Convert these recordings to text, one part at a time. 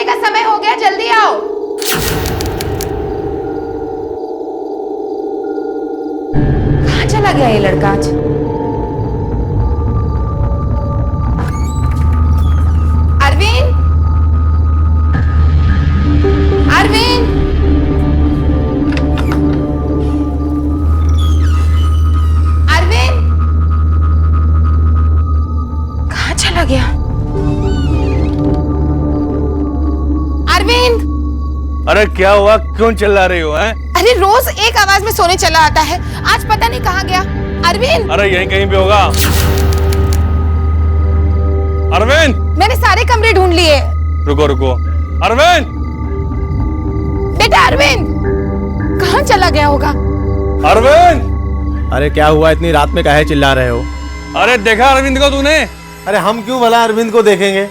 का समय हो गया, जल्दी आओ। कहाँ चला गया ये लड़का आज? अरविंद, अरविंद, अरविंद, कहाँ चला गया? अरविंद! अरे क्या हुआ, क्यों चिल्ला रही हो हैं? अरे रोज एक आवाज में सोने चला आता है, आज पता नहीं कहाँ गया। अरविंद! अरे यहीं कहीं पे होगा। अरविंद! मैंने सारे कमरे ढूंढ लिए। रुको रुको, अरविंद! बेटा अरविंद, कहाँ चला गया होगा? अरविंद! अरे क्या हुआ, इतनी रात में काहे चिल्ला रहे हो? अरे देखा अरविंद को तूने? अरे हम क्यों भला अरविंद को देखेंगे?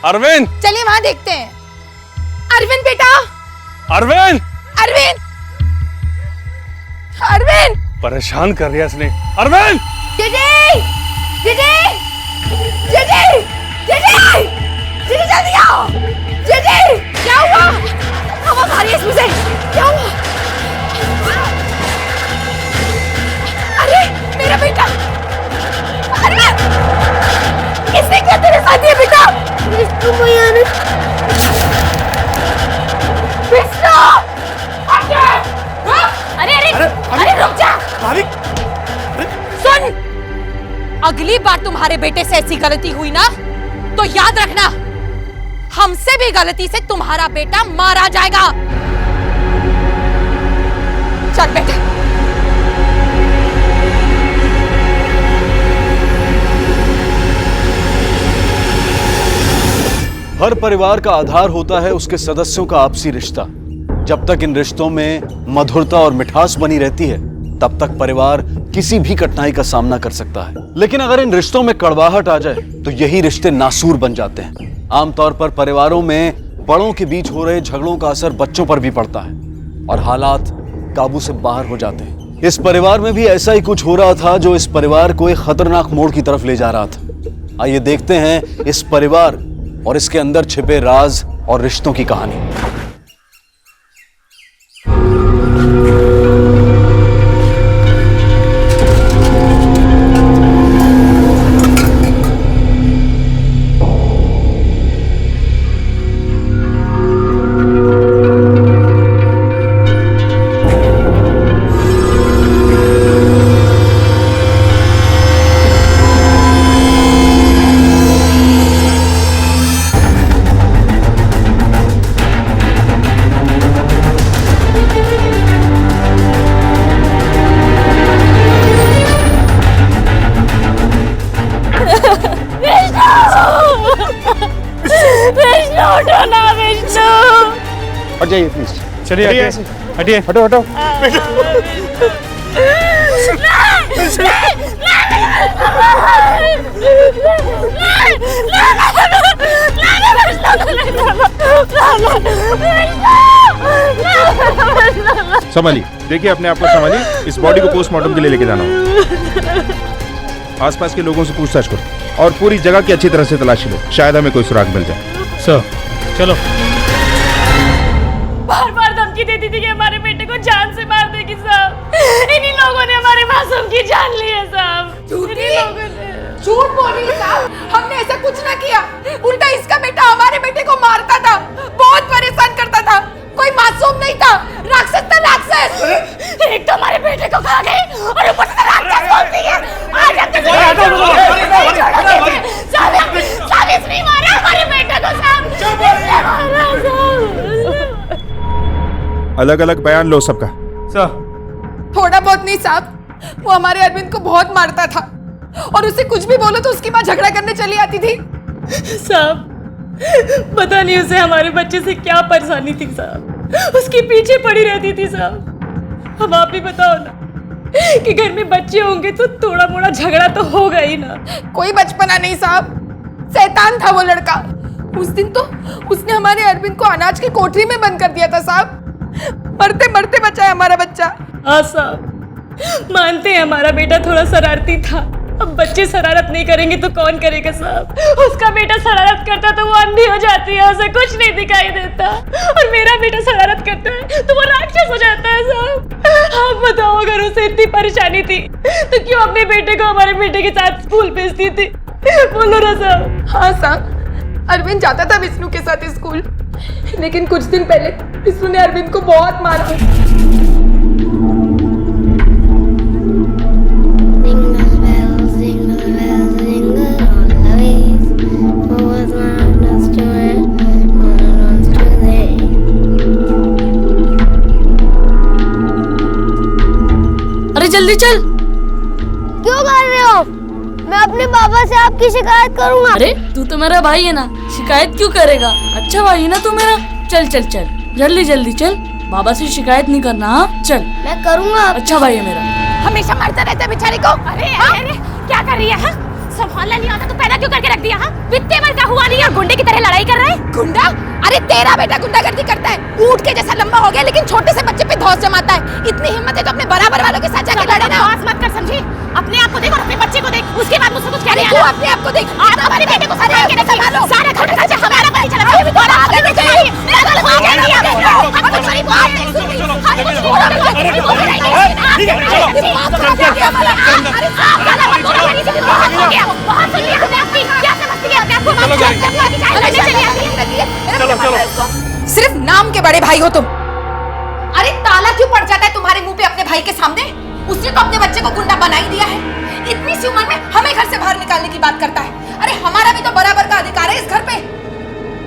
अरविंद! चलिए वहां देखते हैं। अरविंद बेटा! अरविंद! अरविंद! अरविंद! परेशान कर दिया इसने। अरविंद! जीजी! जीजी! जीजी! जीजी! जीजी जल्दी आओ! जीजी! क्या हुआ? हवा भारी है इसमें से। क्या हुआ? अरे मेरा बेटा! अरविंद! किसने क्या तेरे साथ ये बेटा? विष्णु भैया ने। विष्णु! अरे अरे अरे रुक जा! सुन, अगली बार तुम्हारे बेटे से ऐसी गलती हुई ना तो याद रखना, हमसे भी गलती से तुम्हारा बेटा मारा जाएगा। चल बेटा। हर परिवार का आधार होता है उसके सदस्यों का आपसी रिश्ता। जब तक इन रिश्तों में मधुरता और मिठास बनी रहती है, तब तक परिवार किसी भी कठिनाई का सामना कर सकता है। लेकिन अगर इन रिश्तों में कड़वाहट आ जाए तो यही रिश्ते नासूर बन जाते हैं। आमतौर पर परिवारों में बड़ों के बीच हो रहे झगड़ों का असर बच्चों पर भी पड़ता है और हालात काबू से बाहर हो जाते हैं। इस परिवार में भी ऐसा ही कुछ हो रहा था जो इस परिवार को एक खतरनाक मोड़ की तरफ ले जा रहा था। आइए देखते हैं इस परिवार और इसके अंदर छिपे राज और रिश्तों की कहानी। हट जाइए प्लीज। चलिए हटिए, हटो हटो। संभालिए, देखिए अपने आप को संभालिए। इस बॉडी को पोस्टमार्टम के लिए लेके जाना होगा। आसपास के लोगों से पूछताछ करो और पूरी जगह की अच्छी तरह से तलाशी लो, शायद हमें कोई सुराग मिल जाए। सर चलो। बार बार धमकी देती थी कि हमारे बेटे को जान से मार देगी साहब। इन्हीं लोगों ने हमारे मासूम की जान ली है साहब। झूठ बोल रही है साहब, हमने ऐसा कुछ ना किया। उल्टा इसका बेटा हमारे बेटे को मारता था, बहुत परेशान करता था। कोई मासूम नहीं था, राक्षस था राक्षस। एक तो हमारे बेटे को खा गई और ऊपर से राक्षस बोलती है। आज हम साहब इसने मारा हमारे बेटे को साहब। अलग अलग बयान लो सबका। सर थोड़ा बहुत नहीं साहब, वो हमारे अरविंद को बहुत मारता था और उसे कुछ भी बोलो तो उसकी माँ झगड़ा करने चली आती थी। साहब पता नहीं उसे हमारे बच्चे से क्या परेशानी थी साहब, उसके पीछे पड़ी रहती थी साहब। अब आप ही बताओ ना कि घर में बच्चे होंगे तो थोड़ा मोड़ा झगड़ा तो होगा ही ना। कोई बचपना नहीं साहब, शैतान था वो लड़का। उस दिन तो उसने हमारे अरविंद को अनाज की कोठरी में बंद कर दिया था साहब। मरते मरते बचा है हमारा बच्चा। हाँ साहब, मानते हैं हमारा बेटा थोड़ा शरारती था, अब बच्चे शरारत नहीं करेंगे तो कौन करेगा साहब? उसका बेटा शरारत करता तो वो अंधी हो जाती है, उसे कुछ नहीं दिखाई देता, और मेरा बेटा शरारत करता है तो वो राक्षस हो जाता है साहब। आप बताओ, अगर उसे इतनी परेशानी थी तो क्यों अपने बेटे को हमारे बेटे के साथ स्कूल भेजती थी? बोलो ना साहब। हाँ साहब, अरविंद जाता था विष्णु के साथ स्कूल, लेकिन कुछ दिन पहले विष्णु ने अरविंद को बहुत मारा। अरे जल्दी चल। क्यों कर रहे हो? मैं अपने पापा से आपकी शिकायत करूंगा। अरे तू तो मेरा भाई है ना, शिकायत क्यों करेगा? अच्छा भाई है ना तू मेरा। चल चल चल, जल्दी जल्दी चल, बाबा से शिकायत नहीं करना। हाँ चल। मैं करूंगा। अच्छा भाई है मेरा। हमेशा मारता रहता है बेचारे को। अरे अरे क्या कर रही है? हाँ? संभालना नहीं आता तो पैदा क्यों करके रख दिया? हाँ? बित्ते भर का हुआ नहीं है, गुंडे की तरह लड़ाई कर रहा है। गुंडा? अरे तेरा बेटा गुंडागर्दी करता है, ऊंट के जैसा लंबा हो गया लेकिन छोटे से बच्चे पे धौंस जमाता है। इतनी हिम्मत है तो अपने बराबर वालों के साथ जाके लड़े ना। बकवास मत कर, समझी? अपने आप को देख और अपने बच्चे को देख, उसके बाद मुझसे कुछ कहने तू आना। अपने आप को देख। आप हमारे बेटे को सारे आगे संभालो, सारा घर का खर्चा हमारा पर ही चला। अभी भी थोड़ा आगे आगे चलिए। पागल हो गया नहीं आगे। हम कुछ नहीं बात नहीं सुनती। हम कुछ बोल नहीं सुनती। बोल नहीं सुनती। अरे आप ज्यादा मत बोलो, मेरी से बहुत हो गया। बहुत सुन लिया हमने आपकी। क्या समझती है अपने आप को? चलो सिर्फ नाम के बड़े भाई हो तुम। अरे ताला क्यों पड़ जाता है तुम्हारे मुंह पे अपने भाई के सामने? उसने तो अपने बच्चे को गुंडा बना ही दिया है। इतनी सी उम्र में हमें घर से बाहर निकालने की बात करता है। अरे हमारा भी तो बराबर का अधिकार है इस घर पे।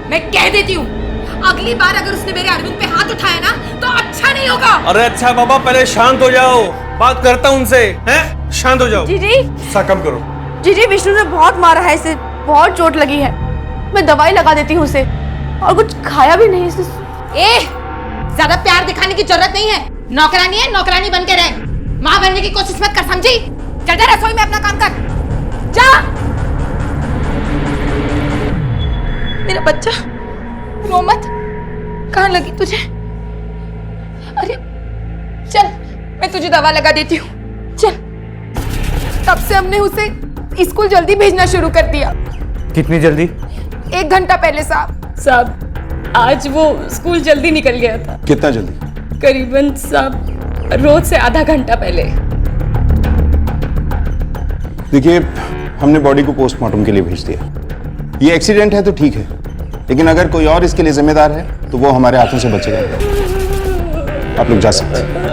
मैं कह देती हूँ, अगली बार अगर उसने मेरे अरविंद पे हाथ उठाया ना तो अच्छा नहीं होगा। अरे अच्छा बाबा, पहले शांत हो जाओ, बात करता हूँ उनसे। हैं? शांत हो जाओ। जीजी सा कम करो। जीजी, विष्णु ने बहुत मारा है इसे, बहुत चोट लगी है। मैं दवाई लगा देती हूँ उसे, और कुछ खाया भी नहीं इसे। ज्यादा प्यार दिखाने की जरूरत नहीं है। नौकरानी है, नौकरानी बन के रहे। माँ बनने की कोशिश मत कर, समझी? चल जा रसोई में अपना काम कर, जा। मेरा बच्चा, रो मत। कहाँ लगी तुझे? अरे चल, मैं तुझे दवा लगा देती हूँ, चल। तब से हमने उसे स्कूल जल्दी भेजना शुरू कर दिया। कितनी जल्दी? 1 घंटा पहले साहब। आज वो स्कूल जल्दी निकल गया था। कितना जल्दी? करीबन साहब रोज से आधा घंटा पहले। देखिए, हमने बॉडी को पोस्टमार्टम के लिए भेज दिया। ये एक्सीडेंट है तो ठीक है, लेकिन अगर कोई और इसके लिए जिम्मेदार है तो वो हमारे हाथों से बचेगा। आप लोग जा सकते हैं।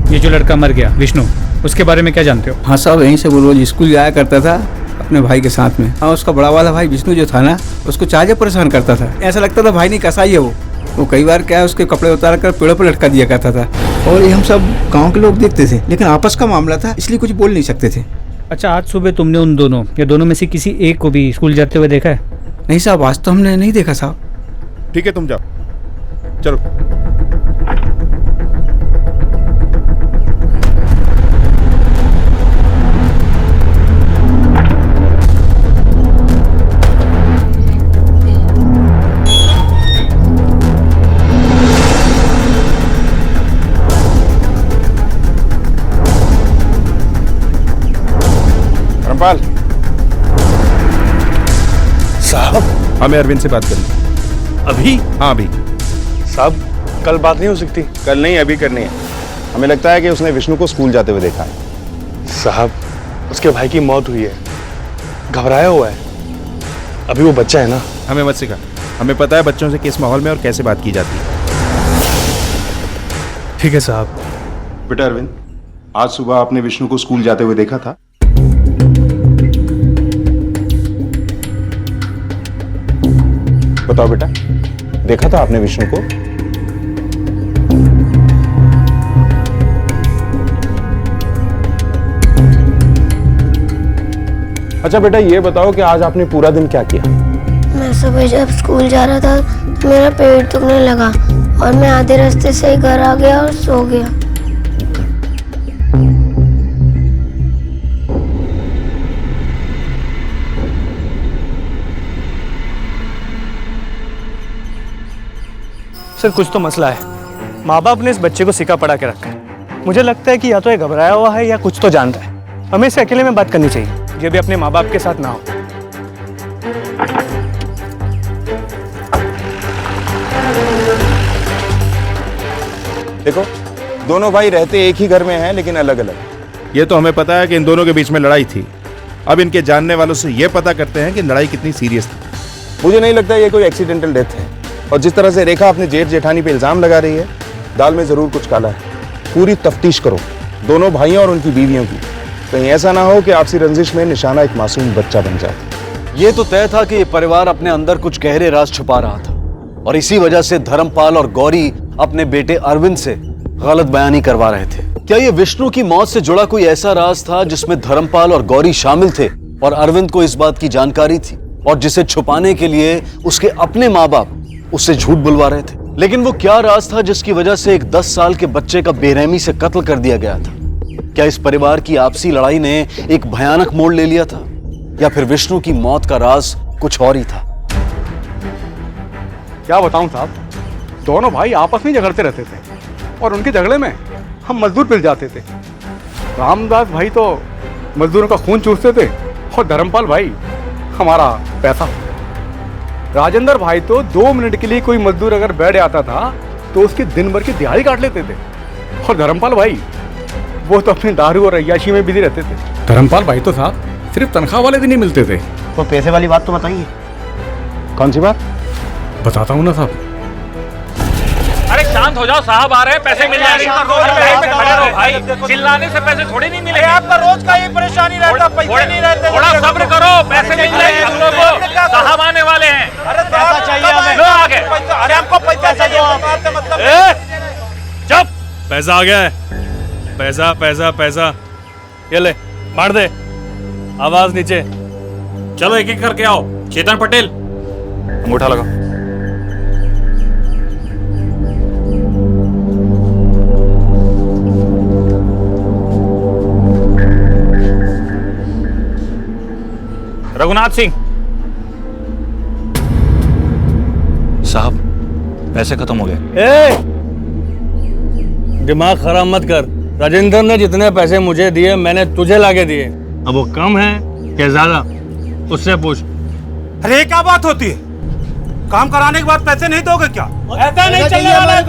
ये जो लड़का मर गया विष्णु, उसके बारे में क्या जानते हो? हाँ साहब, यहीं से वो रोज स्कूल जाया करता था अपने भाई के साथ में। हाँ, उसका बड़ा वाला भाई विष्णु जो था ना, उसको चाहे परेशान करता था। ऐसा लगता था भाई नहीं कसाई है वो कई बार क्या है उसके कपड़े उतार कर पेड़ों पर लटका दिया करता था। और ये हम सब गाँव के लोग देखते थे, लेकिन आपस का मामला था इसलिए कुछ बोल नहीं सकते थे। अच्छा, आज सुबह तुमने उन दोनों या दोनों में से किसी एक को भी स्कूल जाते हुए देखा है? नहीं साहब, आज तो हमने नहीं देखा साहब। ठीक है, तुम जाओ, चलो। रामपाल साहब, हमें अरविंद से बात करनी। अभी? हाँ अभी। साहब, कल बात नहीं हो सकती? कल नहीं, अभी करनी है। हमें लगता है कि उसने विष्णु को स्कूल जाते हुए देखा है। साहब, उसके भाई की मौत हुई है, घबराया हुआ है। अभी वो बच्चा है ना। हमें मत सिखा, हमें पता है बच्चों से किस माहौल में और कैसे बात की जाती है। ठीक है साहब। बेटा अरविंद, आज सुबह आपने विष्णु को स्कूल जाते हुए देखा था? बताओ बेटा, देखा था आपने विष्णु को? अच्छा बेटा, ये बताओ कि आज आपने पूरा दिन क्या किया? मैं सुबह जब स्कूल जा रहा था तो मेरा पेट दुखने लगा और मैं आधे रास्ते से ही घर आ गया और सो गया। सर कुछ तो मसला है। माँ बाप ने इस बच्चे को सिक्का पड़ा के रखा है। मुझे लगता है कि या तो ये घबराया हुआ है या कुछ तो जानता है। हमें इसे अकेले में बात करनी चाहिए, ये भी अपने माँ बाप के साथ ना हो। देखो, दोनों भाई रहते एक ही घर में हैं लेकिन अलग अलग। ये तो हमें पता है कि इन दोनों के बीच में लड़ाई थी। अब इनके जानने वालों से ये पता करते हैं कि लड़ाई कितनी सीरियस थी। मुझे नहीं लगता ये कोई एक्सीडेंटल डेथ है, और जिस तरह से रेखा अपने जेठ जेठानी पे इल्जाम लगा रही है, दाल में जरूर कुछ काला है। पूरी तफ्तीश करो दोनों भाइयों और उनकी बीवियों की। कहीं ऐसा ना हो कि आपसी रंजिश में निशाना एक मासूम बच्चा बन जाए। ये तो तय था कि ये परिवार अपने अंदर कुछ गहरे राज छुपा रहा था, और इसी वजह से धर्मपाल और गौरी अपने बेटे अरविंद से गलत बयानी करवा रहे थे। क्या ये विष्णु की मौत से जुड़ा कोई ऐसा राज था जिसमें धर्मपाल और गौरी शामिल थे और अरविंद को इस बात की जानकारी थी, और जिसे छुपाने के लिए उसके अपने माँ बाप उससे झूठ बुलवा रहे थे? लेकिन वो क्या राज था जिसकी वजह से एक 10 साल के बच्चे का बेरहमी से कत्ल कर दिया गया था? क्या इस परिवार की आपसी लड़ाई ने एक भयानक मोड़ ले लिया था, या फिर विष्णु की मौत का राज कुछ और ही था? क्या बताऊं साहब, दोनों भाई आपस में झगड़ते रहते थे और उनके झगड़े में हम मजदूर पिल जाते थे। रामदास भाई तो मजदूरों का खून चूसते थे और धर्मपाल भाई हमारा पैसा। राजेंद्र भाई तो 2 मिनट के लिए कोई मजदूर अगर बैठ आता था तो उसके दिन भर की दिहाड़ी काट लेते थे, और धर्मपाल भाई वो तो अपनी दारू और अय्याशी में बिजी रहते थे। धर्मपाल भाई तो साहब सिर्फ तनख्वाह वाले दिन ही मिलते थे। तो पैसे वाली बात तो बताइए। कौन सी बात? बताता हूँ ना साहब। अरे शांत हो जाओ साहब, आ रहे हैं, पैसे मिल जाएंगे। खड़े रहो भाई, चिल्लाने से पैसे थोड़े नहीं मिलेंगे। आपका रोज का ये परेशानी रहता, पैसे नहीं रहते। थोड़ा सब्र करो, पैसे मिल जाएंगे हम लोगों को। साहब आने वाले हैं। अरे पैसा चाहिए हमें। लो आगे। अरे हमको पैसा चाहिए। चुप। पैसा आ गया है। पैसा पैसा पैसा, ये ले मार दे। आवाज नीचे। चलो एक एक करके आओ। चेतन पटेल, अंगूठा लगा। रघुनाथ सिंह। साहब पैसे खत्म हो गए। दिमाग खराब मत कर। राजेंद्र ने जितने पैसे मुझे दिए मैंने तुझे लाके दिए। अब वो कम है क्या ज्यादा, उससे पूछ। अरे क्या बात होती है, काम कराने के बाद पैसे नहीं दोगे क्या? ऐसा नहीं चलने वाला है।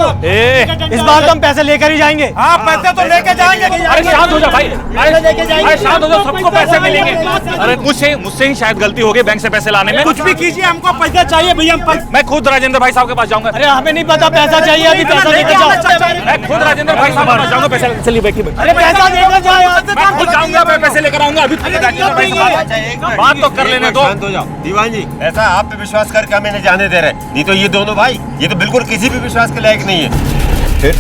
इस बार तो हम पैसे लेकर ही जाएंगे। हाँ पैसे तो लेके जाएंगे। अरे शांत हो जाओ भाई, अरे शांत हो जाओ, सबको पैसे मिलेंगे। अरे मुझसे ही शायद गलती हो गई बैंक से पैसे लाने में। कुछ भी कीजिए, हमको पैसा चाहिए भैया। मैं खुद राजेंद्र भाई साहब के पास जाऊंगा। अरे हमें नहीं पता, पैसा चाहिए अभी, पैसा लेके जाओ। मैं खुद राजेंद्र भाई साहब के पास जाऊंगा। पैसे चलिए बैठिए। अरे पैसा लेकर जाओ। मैं खुद जाऊंगा, मैं पैसे लेकर आऊंगा। अभी बात तो कर लेने दो। दीवान जी, ऐसा आप पे विश्वास करके हमें नहीं जाने दे रहे, नहीं तो ये दोनों भाई ये तो बिल्कुल किसी भी विश्वास के लायक नहीं है।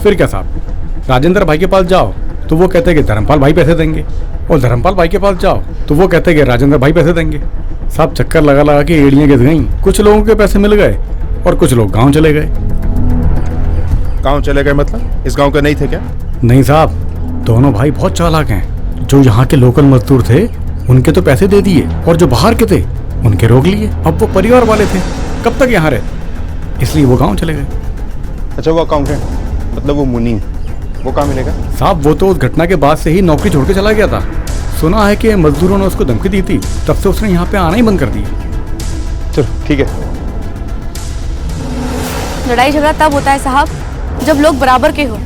फिर क्या साहब, राजेंद्र भाई के पास जाओ तो वो कहते हैं कि धर्मपाल भाई पैसे देंगे, और धर्मपाल भाई के पास जाओ तो वो कहते हैं कि राजेंद्र भाई पैसे देंगे। साहब चक्कर लगा लगा के एड़ियां गिर गई। कुछ लोगों के पैसे मिल गए और कुछ लोग गांव चले गए। गांव चले गए मतलब इस गांव के नहीं थे क्या? नहीं साहब, दोनों भाई बहुत चालाक हैं। जो यहाँ के लोकल मजदूर थे उनके तो पैसे दे दिए, और जो बाहर के थे उनके रोक लिए। अब वो परिवार वाले थे, कब तक यहाँ रहे, इसलिए वो गांव चले गए। अच्छा वो अकाउंटेंट, मतलब वो मुनीम, वो कहाँ मिलेगा? साहब वो तो उस घटना के बाद से ही नौकरी छोड़ के चला गया था। सुना है कि मजदूरों ने उसको धमकी दी थी, तब से उसने यहाँ पे आना ही बंद कर दिया। चलो ठीक है। लड़ाई झगड़ा तब होता है साहब जब लोग बराबर के हो,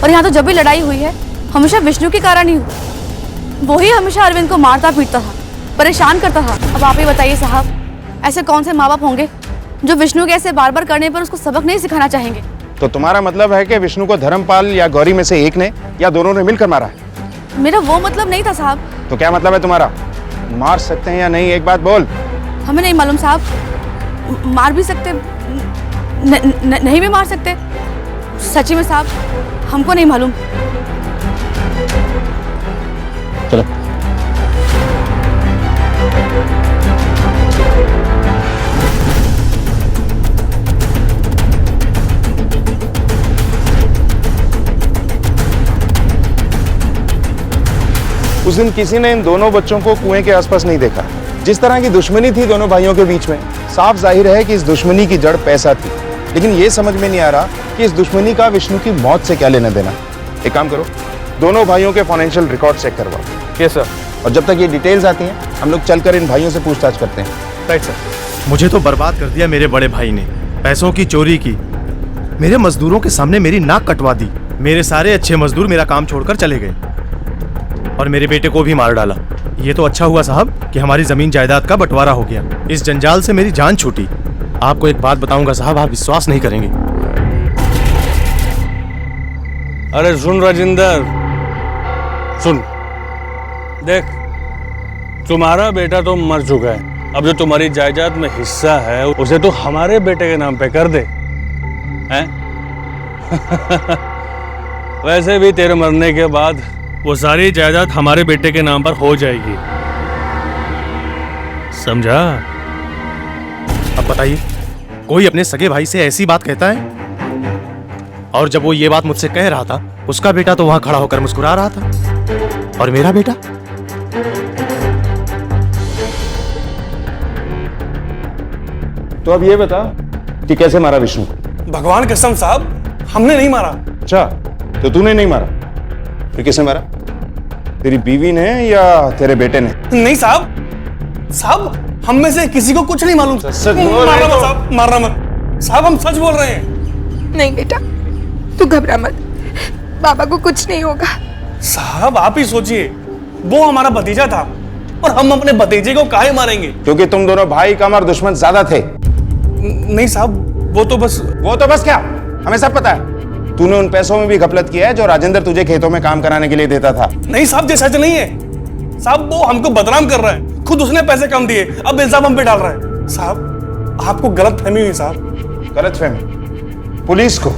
और यहाँ तो जब भी लड़ाई हुई है हमेशा विष्णु के कारण ही हुई। वो ही हमेशा अरविंद को मारता पीटता था, परेशान करता था। अब आप ही बताइए साहब, ऐसे कौन से माँ बाप होंगे जो विष्णु के ऐसे बार बार करने पर उसको सबक नहीं सिखाना चाहेंगे? तो तुम्हारा मतलब है कि विष्णु को धर्मपाल या गौरी में से एक ने या दोनों ने मिलकर मारा है? मेरा वो मतलब नहीं था साहब। तो क्या मतलब है तुम्हारा? मार सकते हैं या नहीं, एक बात बोल। हमें नहीं मालूम साहब, मार भी सकते नहीं भी मार सकते। सच्ची में साहब हमको नहीं मालूम। चलो उस दिन किसी ने इन दोनों बच्चों को कुएं के आसपास नहीं देखा। जिस तरह की दुश्मनी थी दोनों भाइयों के बीच में, साफ जाहिर है कि इस दुश्मनी की जड़ पैसा थी। लेकिन ये समझ में नहीं आ रहा कि इस दुश्मनी का विष्णु की मौत से क्या लेना देना। एक काम करो, दोनों भाइयों के फाइनेंशियल रिकॉर्ड चेक करवाओ। Yes sir. और जब तक ये डिटेल्स आती हैं हम लोग चलकर इन भाइयों से पूछताछ करते हैं। Right sir. मुझे तो बर्बाद कर दिया मेरे बड़े भाई ने, पैसों की चोरी की, मेरे मजदूरों के सामने मेरी नाक कटवा दी। मेरे सारे अच्छे मजदूर मेरा काम छोड़कर चले गए और मेरे बेटे को भी मार डाला। ये तो अच्छा हुआ साहब कि हमारी जमीन जायदाद का बंटवारा हो गया। इस जंजाल से मेरी जान छूटी। आपको एक बात बताऊंगा साहब, आप विश्वास नहीं करेंगे। अरे सुन राजेंद्र, सुन, देख तुम्हारा बेटा तो मर चुका है। अब जो तुम्हारी जायदाद में हिस्सा है उसे तो हमारे बेटे के नाम पे कर दे, हैं? वैसे भी तेरे मरने के बाद वो सारी जायदाद हमारे बेटे के नाम पर हो जाएगी, समझा? अब बताइए, कोई अपने सगे भाई से ऐसी बात कहता है? और जब वो ये बात मुझसे कह रहा था, उसका बेटा तो वहां खड़ा होकर मुस्कुरा रहा था, और मेरा बेटा? तो अब ये बता कि कैसे मारा विष्णु को? भगवान कसम साहब, हमने नहीं मारा। अच्छा, तो तूने नहीं मारा, फिर किसने मारा? तेरी बीवी ने या तेरे बेटे ने? नहीं साहब, साहब हम में से किसी को कुछ नहीं मालूम। सच बोल रहे हो? साहब मारना मत साहब, हम सच बोल रहे हैं। नहीं बेटा, तू घबरा मत, बाबा को कुछ नहीं होगा। साहब आप ही सोचिए, वो हमारा भतीजा था और हम अपने भतीजे को काहे मारेंगे? क्योंकि तुम दोनों भाई कम और दुश्मन ज्यादा थे। नहीं साहब, वो तो बस क्या, हमें सब पता है। तूने उन पैसों में भी घपलत किया है जो राजेंद्र तुझे खेतों में काम कराने के लिए देता था। नहीं साहब, ये सच नहीं है साहब, वो हमको बदनाम कर रहा है। खुद उसने पैसे कम दिए, अब इल्जाम हम पे डाल रहा है। साहब आपको गलत फहमी हुई साहब। गलत फहमी? पुलिस को?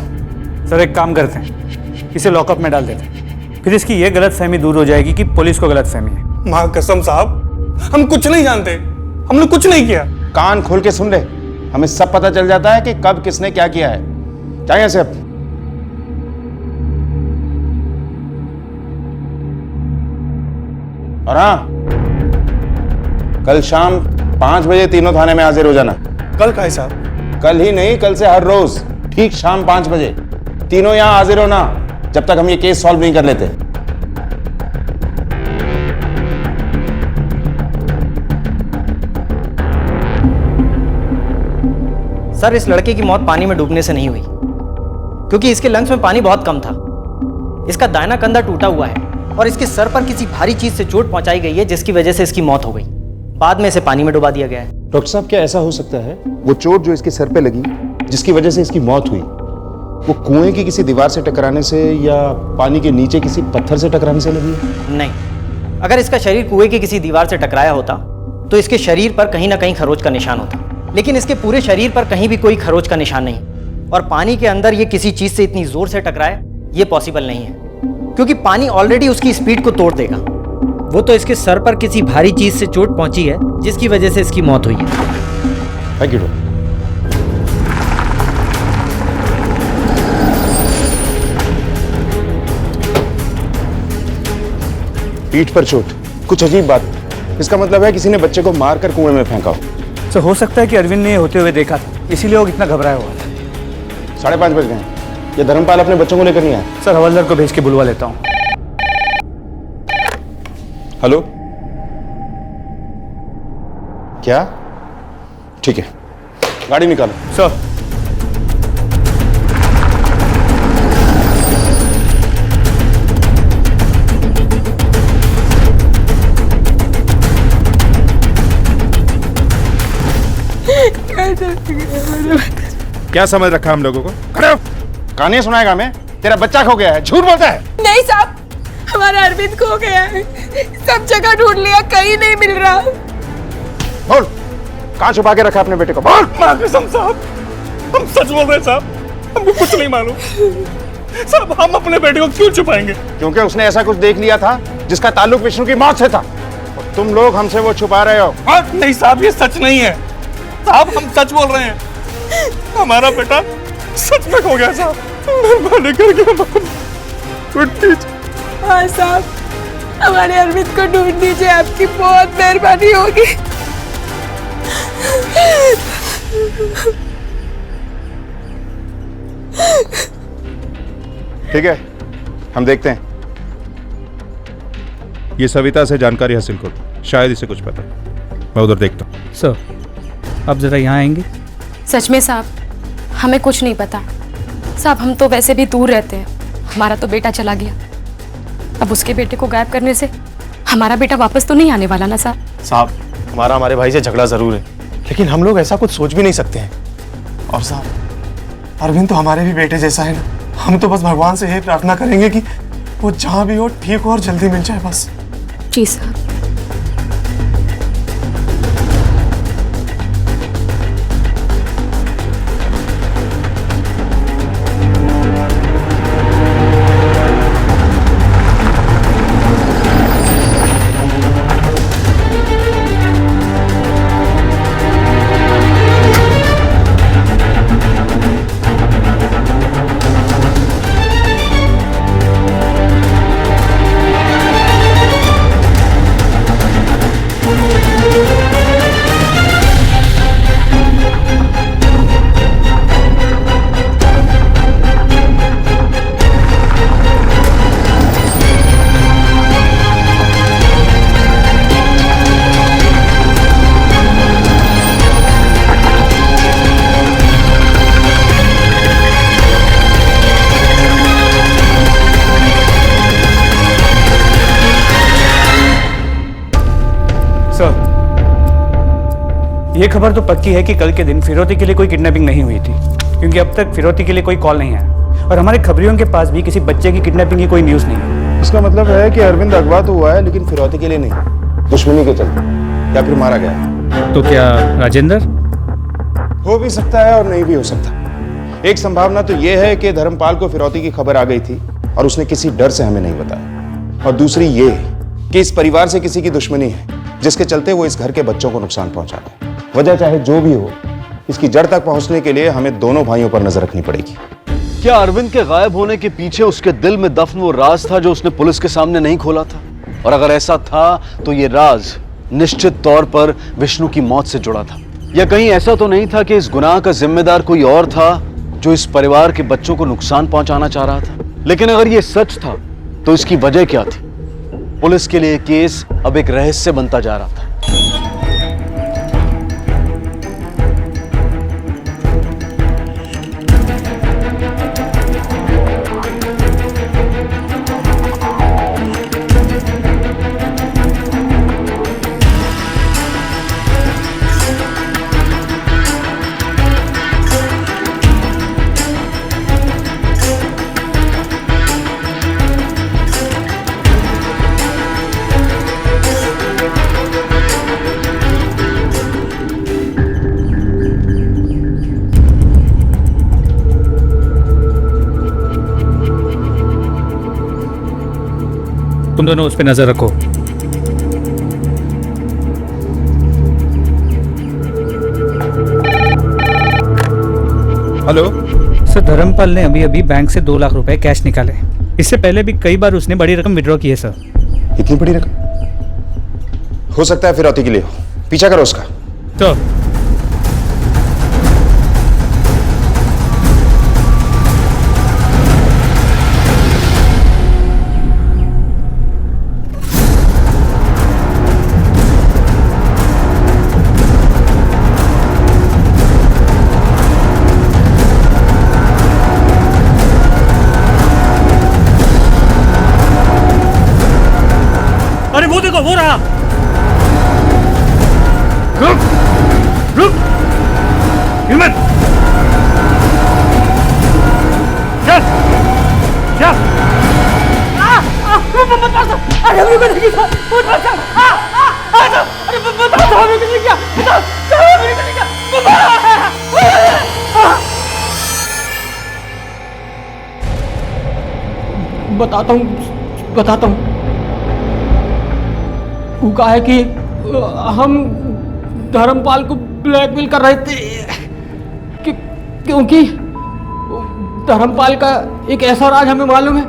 सर एक काम करते हैं, इसे लॉकअप में डाल देते हैं, फिर इसकी ये गलत फहमी दूर हो जाएगी कि पुलिस को गलत फहमी है। माँ कसम साहब, हम कुछ नहीं जानते, हमने कुछ नहीं किया। कान खोल के सुन ले, हमें सब पता चल जाता है कि कब किसने क्या किया है। चाहिए से अब। और हाँ, कल शाम 5 बजे तीनों थाने में हाजिर हो जाना। कल का है साहब? कल ही नहीं, कल से हर रोज ठीक शाम 5 बजे तीनों यहां हाजिर होना, जब तक हम ये केस सॉल्व नहीं कर लेते। सर इस लड़के की मौत पानी में डूबने से नहीं हुई, क्योंकि इसके लंग्स में पानी बहुत कम था। इसका दाहिना कंधा टूटा हुआ है और इसके सर पर किसी भारी चीज से चोट पहुंचाई गई है, जिसकी वजह से इसकी मौत हो गई। बाद में इसे पानी में डुबा दिया गया है। डॉक्टर साहब, क्या ऐसा हो सकता है वो चोट जो इसके सर पे लगी, जिसकी वजह से इसकी मौत हुई, वो कुएं की किसी दीवार से टकराने से या पानी के नीचे किसी पत्थर से टकराने से लगी है? नहीं, अगर इसका शरीर कुएं की किसी दीवार से टकराया होता तो इसके शरीर पर कहीं ना कहीं खरोच का निशान होता, लेकिन इसके पूरे शरीर पर कहीं भी कोई खरोच का निशान नहीं। और पानी के अंदर ये किसी चीज से इतनी जोर से टकराए, ये पॉसिबल नहीं है, क्योंकि पानी ऑलरेडी उसकी स्पीड को तोड़ देगा। वो तो इसके सर पर किसी भारी चीज से चोट पहुंची है, जिसकी वजह से इसकी मौत हुई है। Thank you doctor. पीठ पर चोट, कुछ अजीब बात। इसका मतलब है किसी ने बच्चे को मारकर कुएं में फेंका हो। सर हो सकता है कि अरविंद ने होते हुए देखा था, इसीलिए वो इतना घबराया हुआ था। 5:30 बज गए, ये धर्मपाल अपने बच्चों को लेकर नहीं आया? सर हवलदार को भेज के बुलवा लेता हूँ। हेलो, क्या? ठीक है, गाड़ी निकालो। सर क्या समझ रखा हम लोगों को? खड़े हो। कहानी सुनाएगा मैं? तेरा बच्चा खो गया है, झूठ बोलता है। नहीं साहब, हमारा अरविंद खो गया है, सब जगह ढूंढ लिया, कहीं नहीं मिल रहा। बोल, कहाँ छुपा के रखा अपने बेटे को? बोल। माँ कसम साहब, हम सच बोल रहे हैं साहब, हमको कुछ नहीं मालूम। साहब हम अपने बेटे को क्यों छुपाएंगे? क्योंकि उसने ऐसा कुछ देख लिया था जिसका ताल्लुक विष्णु की मौत से था, और तुम लोग हमसे वो छुपा रहे हो। नहीं साहब, ये सच नहीं है साहब, हम सच बोल रहे हैं। हमारा बेटा सच में खो गया साहब, मेहरबानी करके। हाँ साहब, हमारे अरविंद को ढूंढ दीजिए, आपकी बहुत मेहरबानी होगी। ठीक है, हम देखते हैं। ये सविता से जानकारी हासिल करो, शायद इसे कुछ पता। मैं उधर देखता हूँ। सर, आप ज़रा यहाँ आएंगे? सच में साहब, हमें कुछ नहीं पता साहब। हम तो वैसे भी दूर रहते हैं। हमारा तो बेटा चला गया, अब उसके बेटे को गायब करने से हमारा बेटा वापस तो नहीं आने वाला ना साहब। साहब, हमारे भाई से झगड़ा जरूर है, लेकिन हम लोग ऐसा कुछ सोच भी नहीं सकते हैं। और साहब, अरविंद तो हमारे भी बेटे जैसा है ना। हम तो बस भगवान से यही प्रार्थना करेंगे कि वो जहाँ भी हो ठीक हो और जल्दी मिल जाए बस। जी साहब। ये खबर तो पक्की है कि कल के दिन फिरौती के लिए कोई किडनैपिंग नहीं हुई थी, क्योंकि अब तक फिरौती के लिए कोई कॉल नहीं आया और हमारे खबरियों के पास भी किसी बच्चे की किडनैपिंग की कोई न्यूज़ नहीं है। इसका मतलब है कि अरविंद अगवा तो हुआ है, लेकिन फिरौती के लिए नहीं, दुश्मनी के चलते, या फिर मारा गया। तो क्या राजेंद्र? हो भी सकता है और नहीं भी हो सकता। एक संभावना तो यह है कि धर्मपाल को फिरौती की खबर आ गई थी और उसने किसी डर से हमें नहीं बताया, और दूसरी ये कि इस परिवार से किसी की दुश्मनी है जिसके चलते वो इस घर के बच्चों को नुकसान पहुंचा रहा है। वजह चाहे जो भी हो, इसकी जड़ तक पहुंचने के लिए हमें दोनों भाइयों पर नजर रखनी पड़ेगी। क्या अरविंद के गायब होने के पीछे उसके दिल में दफन वो राज था जो उसने पुलिस के सामने नहीं खोला था? और अगर ऐसा था तो ये राज निश्चित तौर पर विष्णु की मौत से जुड़ा था। या कहीं ऐसा तो नहीं था कि इस गुनाह का जिम्मेदार कोई और था जो इस परिवार के बच्चों को नुकसान पहुंचाना चाह रहा था? लेकिन अगर ये सच था तो इसकी वजह क्या थी? पुलिस के लिए केस अब एक रहस्य बनता जा रहा था। तुम दोनों उस पर नजर रखो। हेलो सर, धर्मपाल ने अभी अभी बैंक से 2 लाख रुपए कैश निकाले। इससे पहले भी कई बार उसने बड़ी रकम विड्रॉ की है सर। इतनी बड़ी रकम? हो सकता है फिरौती के लिए हो। पीछा करो उसका। तो अरे वो देखो, वो रहा। रुक रुक, हिम्मत, चल चल। मत मार दो। अरे अभी मैंने किया, मत मार दो। अरे मत मार दो, मैंने किया, मैंने किया। बताता हूँ। वो कहा है कि हम धर्मपाल को ब्लैकमेल कर रहे थे क्योंकि धर्मपाल का एक ऐसा राज हमें मालूम है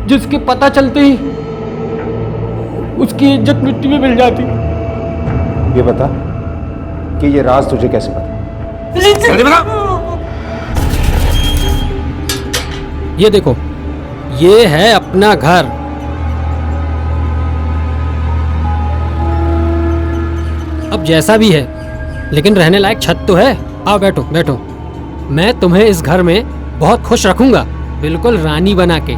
जिसके पता चलते ही उसकी इज्जत मिट्टी में मिल जाती। ये बता कि ये राज तुझे कैसे पता? जल्दी बता। ये देखो, ये है अपना घर। अब जैसा भी है, लेकिन रहने लायक छत तो है। आओ बैठो बैठो। मैं तुम्हें इस घर में बहुत खुश रखूंगा, बिल्कुल रानी बना के।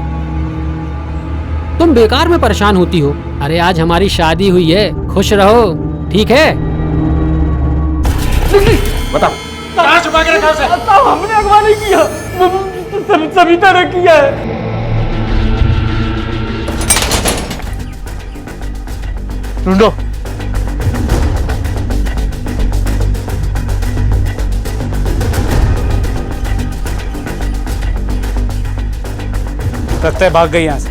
तुम बेकार में परेशान होती हो। अरे आज हमारी शादी हुई है, खुश रहो, ठीक है? बताओ कहाँ छुपा के रखा उसे? हमने अगवा नहीं किया, सविता ने किया है। ढूंढो। लगता है भाग गई यहाँ से।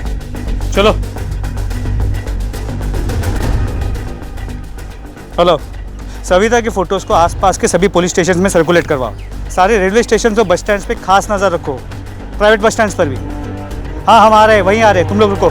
चलो। हेलो, सविता की फोटोज को आसपास के सभी पुलिस स्टेशन में सर्कुलेट करवाओ। सारे रेलवे स्टेशन और बस स्टैंड पे खास नजर रखो, प्राइवेट बस स्टैंड पर भी। हाँ हम आ रहे हैं, वहीं आ रहे हैं, तुम लोग रुको।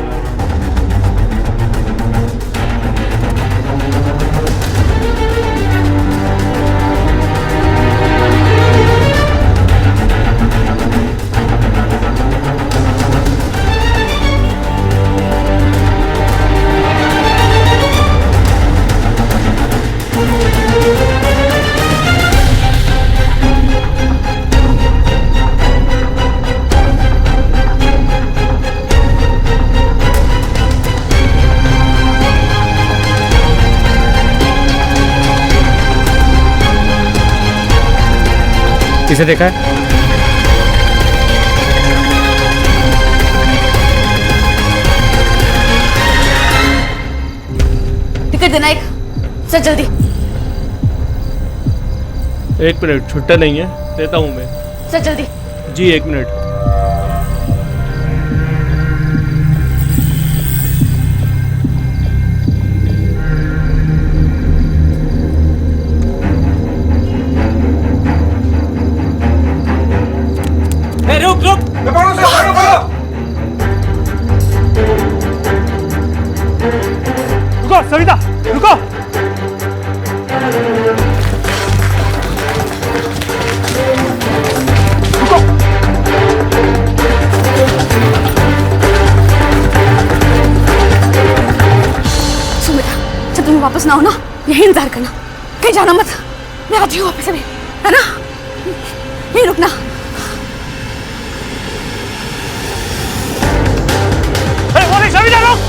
किसे देखा है? टिकट देना एक, चल जल्दी। 1 मिनट, छुट्टा नहीं है, देता हूँ मैं। चल जल्दी। जी 1 मिनट। रुक रुक, रुको सविता, रुको। सुन बेटा, जब तुम्हें वापस ना हो ना, यही इंतजार करना, कहीं जाना मत। मैं आती हूँ वापस अभी, है ना? यहीं रुकना। सविता रुक।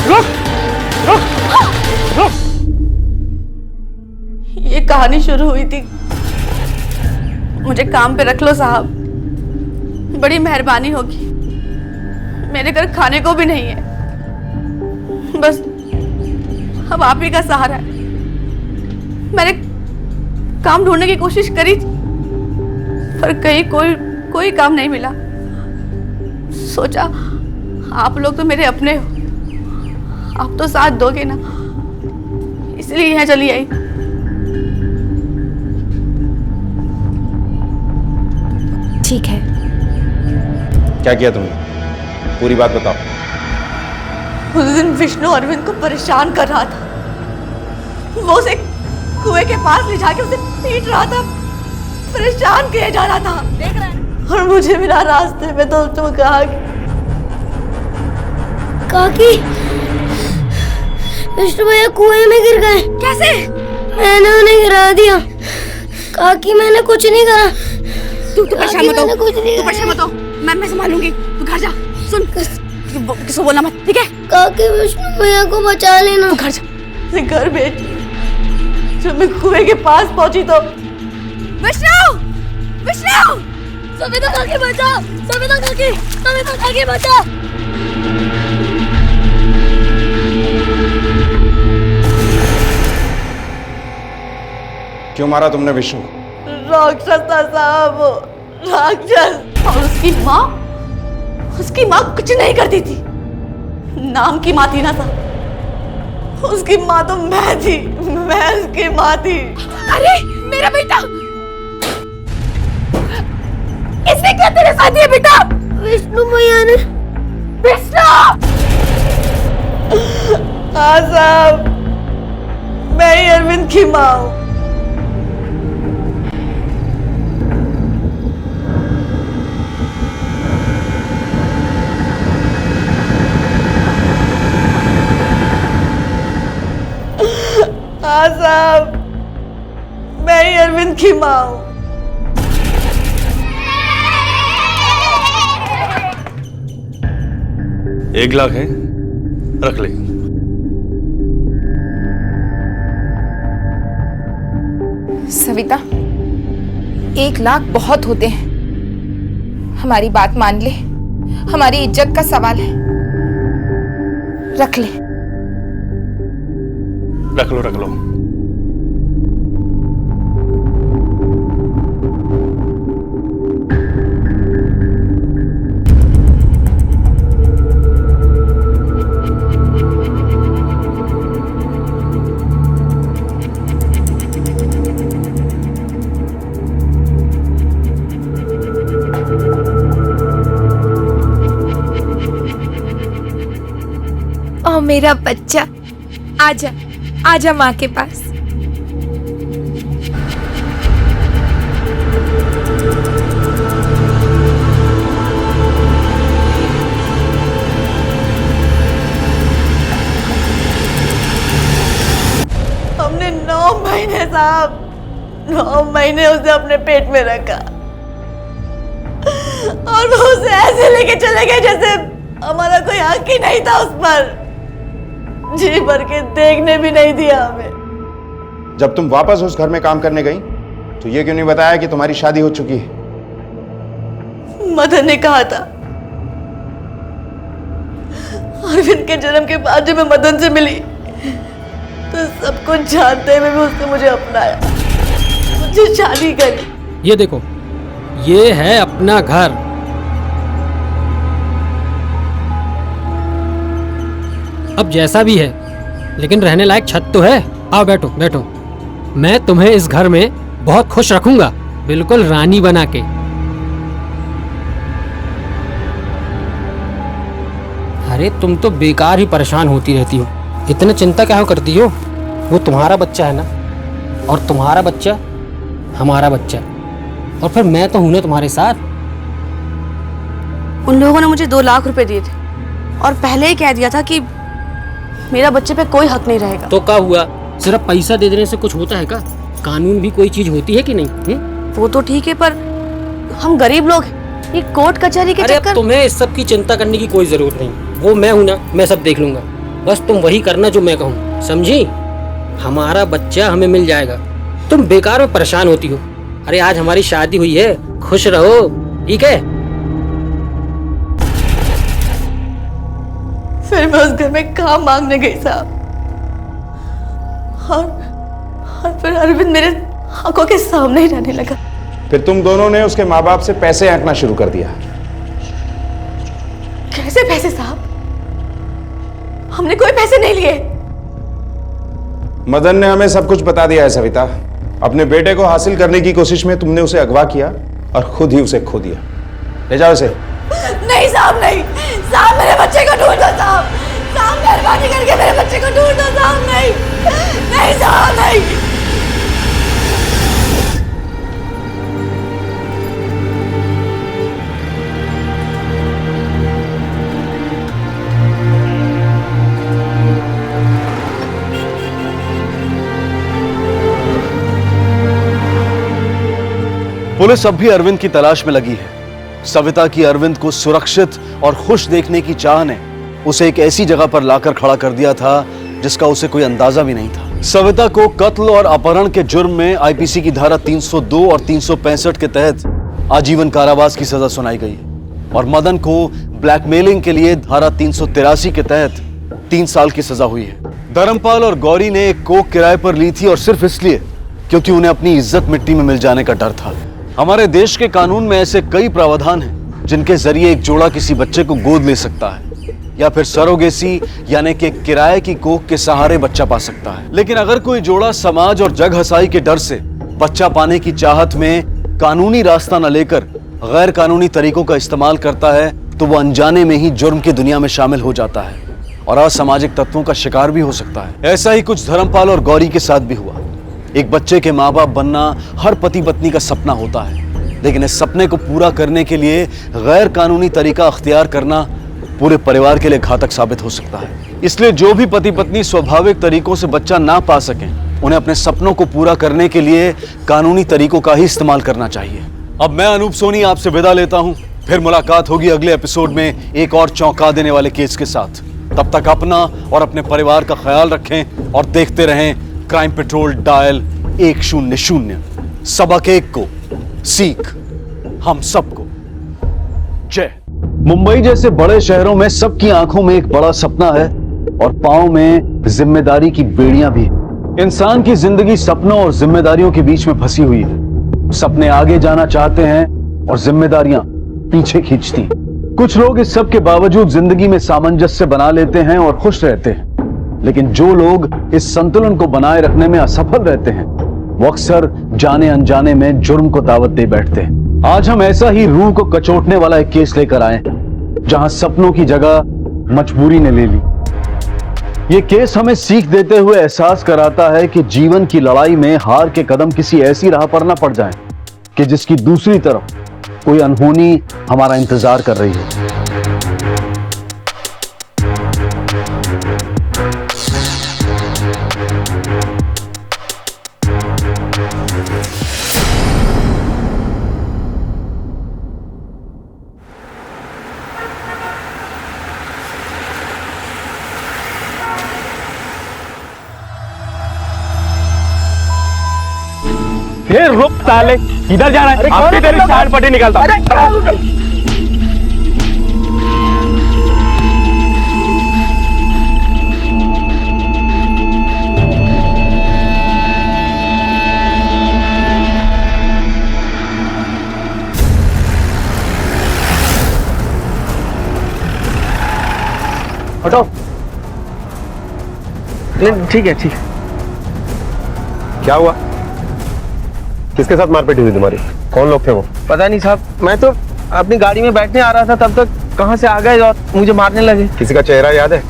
रुक रुक रुक। ये कहानी शुरू हुई थी, मुझे काम पे रख लो साहब, बड़ी मेहरबानी होगी। मेरे घर खाने को भी नहीं है, बस अब आप ही का सहारा है। मैंने काम ढूंढने की कोशिश करी, पर कहीं कोई काम नहीं मिला। सोचा आप लोग तो मेरे अपने हो, आप तो साथ दोगे ना, इसलिए यहाँ चली आई। ठीक है। क्या किया तुमने? पूरी बात बताओ। उस दिन विष्णु अरविंद को परेशान कर रहा था, वो उसे कुएं के पास ले जाके उसे पीट रहा था, परेशान किया जा रहा था। देख रहा है? और मुझे मिला रास्ते में तो तुम कहा काकी, विष्णु भैया कुएं में गिर गए। कैसे? मैंने उन्हें गिरा दिया। काकी मैंने कुछ नहीं करा। तू परेशान मत हो, तू परेशान मत हो, मैं संभालूंगी। तू घर जा। सुन, किसको बोलना मत, ठीक है? काकी विष्णु भैया को बचा लेना। तू घर जा। घर बेटी, जब मैं कुएं के पास पहुंची तो विष्णु, विष्णु, सविता काकी बचा, सविता काकी बचा। क्यों मारा तुमने विष्णु? राक्षस था साहब, राक्षस। और उसकी माँ कुछ नहीं करती थी, नाम की माँ थी ना साहब। उसकी माँ तो मैं थी, मैं उसकी माँ थी। अरे मेरा बेटा, इसने क्या तेरे साथ किया बेटा? विष्णु भैया ने। विष्णु, हाँ साहब, मैं ही अरविंद की माँ हूँ। हाँ साहब, मैं ही अरविंद की माँ हूँ। एक लाख है, रख ले। सविता, 1 लाख बहुत होते हैं। हमारी बात मान ले, हमारी इज्जत का सवाल है। रख ले। रख लो रख लो। ओ मेरा बच्चा, आजा आजा माँ के पास। हमने 9 महीने साहब, 9 महीने उसे अपने पेट में रखा और वो उसे ऐसे लेके चले गए जैसे हमारा कोई हक ही नहीं था उस पर। जी भर के देखने भी नहीं दिया हमें। जब तुम वापस उस घर में काम करने गई तो ये क्यों नहीं बताया कि तुम्हारी शादी हो चुकी है? मदन ने कहा था। अरविंद के जन्म के बाद जब मैं मदन से मिली तो सब कुछ जानते हुए भी उसने मुझे अपनाया, मुझे शादी करी। ये देखो, ये है अपना घर। अब जैसा भी है, लेकिन रहने लायक छत तो है। आओ बैठो बैठो। मैं तुम्हें इस घर में बहुत खुश रखूंगा, बिल्कुल रानी बना के। अरे तुम तो बेकार ही परेशान होती रहती हो, इतने चिंता क्या करती हो? वो तुम्हारा बच्चा है ना, और तुम्हारा बच्चा हमारा बच्चा, और फिर मैं तो हूं ना तुम्हारे साथ। उन लोगों ने मुझे 2 लाख रुपए दिए थे और पहले ही कह दिया था कि मेरा बच्चे पे कोई हक नहीं रहेगा। तो क्या हुआ? सिर्फ पैसा दे देने से कुछ होता है क्या? कानून भी कोई चीज होती है कि नहीं? वो तो ठीक है, पर हम गरीब लोग हैं, ये कोर्ट कचहरी के चक्कर। तुम्हें इस सब की चिंता करने की कोई जरूरत नहीं। वो मैं हूं ना, मैं सब देख लूंगा। बस तुम वही करना जो मैं कहूँ, समझी? हमारा बच्चा हमें मिल जाएगा। तुम बेकार में परेशान होती हो। अरे आज हमारी शादी हुई है, खुश रहो, ठीक है? फिर मैं उस घर में काम मांगने गई साहब, और फिर अरविंद मेरे आंखों के सामने ही रहने लगा। फिर तुम दोनों ने उसके माँ बाप से पैसे ऐंठना शुरू कर दिया। कैसे पैसे साहब? हमने कोई पैसे नहीं लिए। मदन ने हमें सब कुछ बता दिया है सविता। अपने बेटे को हासिल करने की कोशिश में तुमने उसे अगवा किया और खुद ही उसे खो दिया। ले जाओ इसे। नहीं साहब, नहीं साहब, मेरे बच्चे को ढूंढ दो साहब, साहब मेहरबानी करके मेरे बच्चे को ढूंढ दो साहब। नहीं नहीं साहब, नहीं। पुलिस अब भी अरविंद की तलाश में लगी है। सविता की अरविंद को सुरक्षित और खुश देखने की चाह ने उसे एक ऐसी जगह पर लाकर खड़ा कर दिया था जिसका उसे कोई अंदाजा भी नहीं था। सविता को कत्ल और अपहरण के जुर्म में आईपीसी की धारा 302 और 365 के तहत आजीवन कारावास की सजा सुनाई गई और मदन को ब्लैकमेलिंग के लिए धारा 383 के तहत 3 साल की सजा हुई है। धर्मपाल और गौरी ने एक कोख किराए पर ली थी और सिर्फ इसलिए क्योंकि उन्हें अपनी इज्जत मिट्टी में मिल जाने का डर था। हमारे देश के कानून में ऐसे कई प्रावधान हैं जिनके जरिए एक जोड़ा किसी बच्चे को गोद ले सकता है या फिर सरोगेसी यानी कि किराए की कोख के सहारे बच्चा पा सकता है। लेकिन अगर कोई जोड़ा समाज और जग हसाई के डर से बच्चा पाने की चाहत में कानूनी रास्ता न लेकर गैर कानूनी तरीकों का इस्तेमाल करता है तो वो अनजाने में ही जुर्म की दुनिया में शामिल हो जाता है। और असामाजिक तत्वों का शिकार भी हो सकता है। ऐसा ही कुछ धर्मपाल और गौरी के साथ भी हुआ। एक बच्चे के माँ बाप बनना हर पति पत्नी का सपना होता है, लेकिन इस सपने को पूरा करने के लिए गैर कानूनी तरीका अख्तियार करना पूरे परिवार के लिए घातक साबित हो सकता है। इसलिए जो भी पति पत्नी स्वाभाविक तरीकों से बच्चा ना पा सकें, उन्हें अपने सपनों को पूरा करने के लिए कानूनी तरीकों का ही इस्तेमाल करना चाहिए। अब मैं अनूप सोनी आपसे विदा लेता हूं। फिर मुलाकात होगी अगले एपिसोड में एक और चौंका देने वाले केस के साथ। तब तक अपना और अपने परिवार का ख्याल रखें और देखते रहें क्राइम पेट्रोल डायल 100। सबक एक को सीख हम सबको। जय। मुंबई जैसे बड़े शहरों में सबकी आंखों में एक बड़ा सपना है और पांव में जिम्मेदारी की बेड़ियां भी। इंसान की जिंदगी सपनों और जिम्मेदारियों के बीच में फंसी हुई है। सपने आगे जाना चाहते हैं और जिम्मेदारियां पीछे खींचती। कुछ लोग इस सब के बावजूद जिंदगी में सामंजस्य बना लेते हैं और खुश रहते हैं, लेकिन जो लोग इस संतुलन को बनाए रखने में असफल रहते हैं, वो अक्सर जाने अनजाने में जुर्म को दावत दे बैठते हैं। आज हम ऐसा ही रूह को कचोटने वाला एक केस लेकर आए हैं, जहां सपनों की जगह मजबूरी ने ले ली। ये केस हमें सीख देते हुए एहसास कराता है कि जीवन की लड़ाई में हार के कदम किसी ऐसी राह पर ना पड़ जाएं कि जिसकी दूसरी तरफ कोई अनहोनी हमारा इंतजार कर रही है। रुक साले, किधर जा रहा है? आपकी तेरी साइड पट्टी निकालता। हटो। ठीक है, ठीक है। क्या हुआ? किसके साथ मारपीट हुई तुम्हारी? कौन लोग थे वो? पता नहीं साहब, मैं तो अपनी गाड़ी में बैठने आ रहा था, तब तक कहां से आ गए और मुझे मारने लगे। किसी का चेहरा याद है?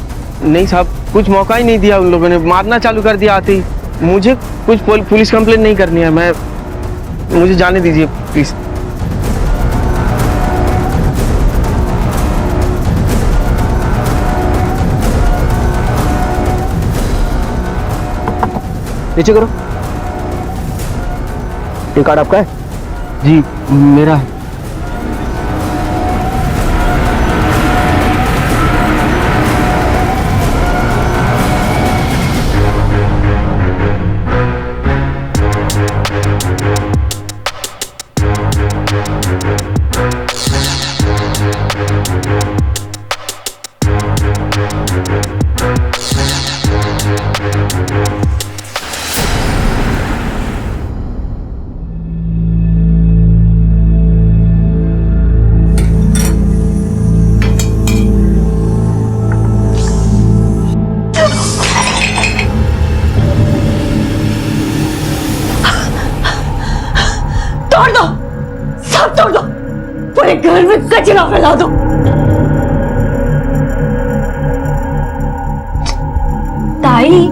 नहीं साहब, कुछ मौका ही नहीं दिया उन लोगों ने, मारना चालू कर दिया आते ही। मुझे कुछ पुलिस कंप्लेंट नहीं करनी है, मुझे जाने दीजिए प्लीज। नीचे करो। ये कार्ड आपका है? जी मेरा है। तोड़ दो, सब तोड़ दो, पूरे घर में कचरा फैला दो। ताई,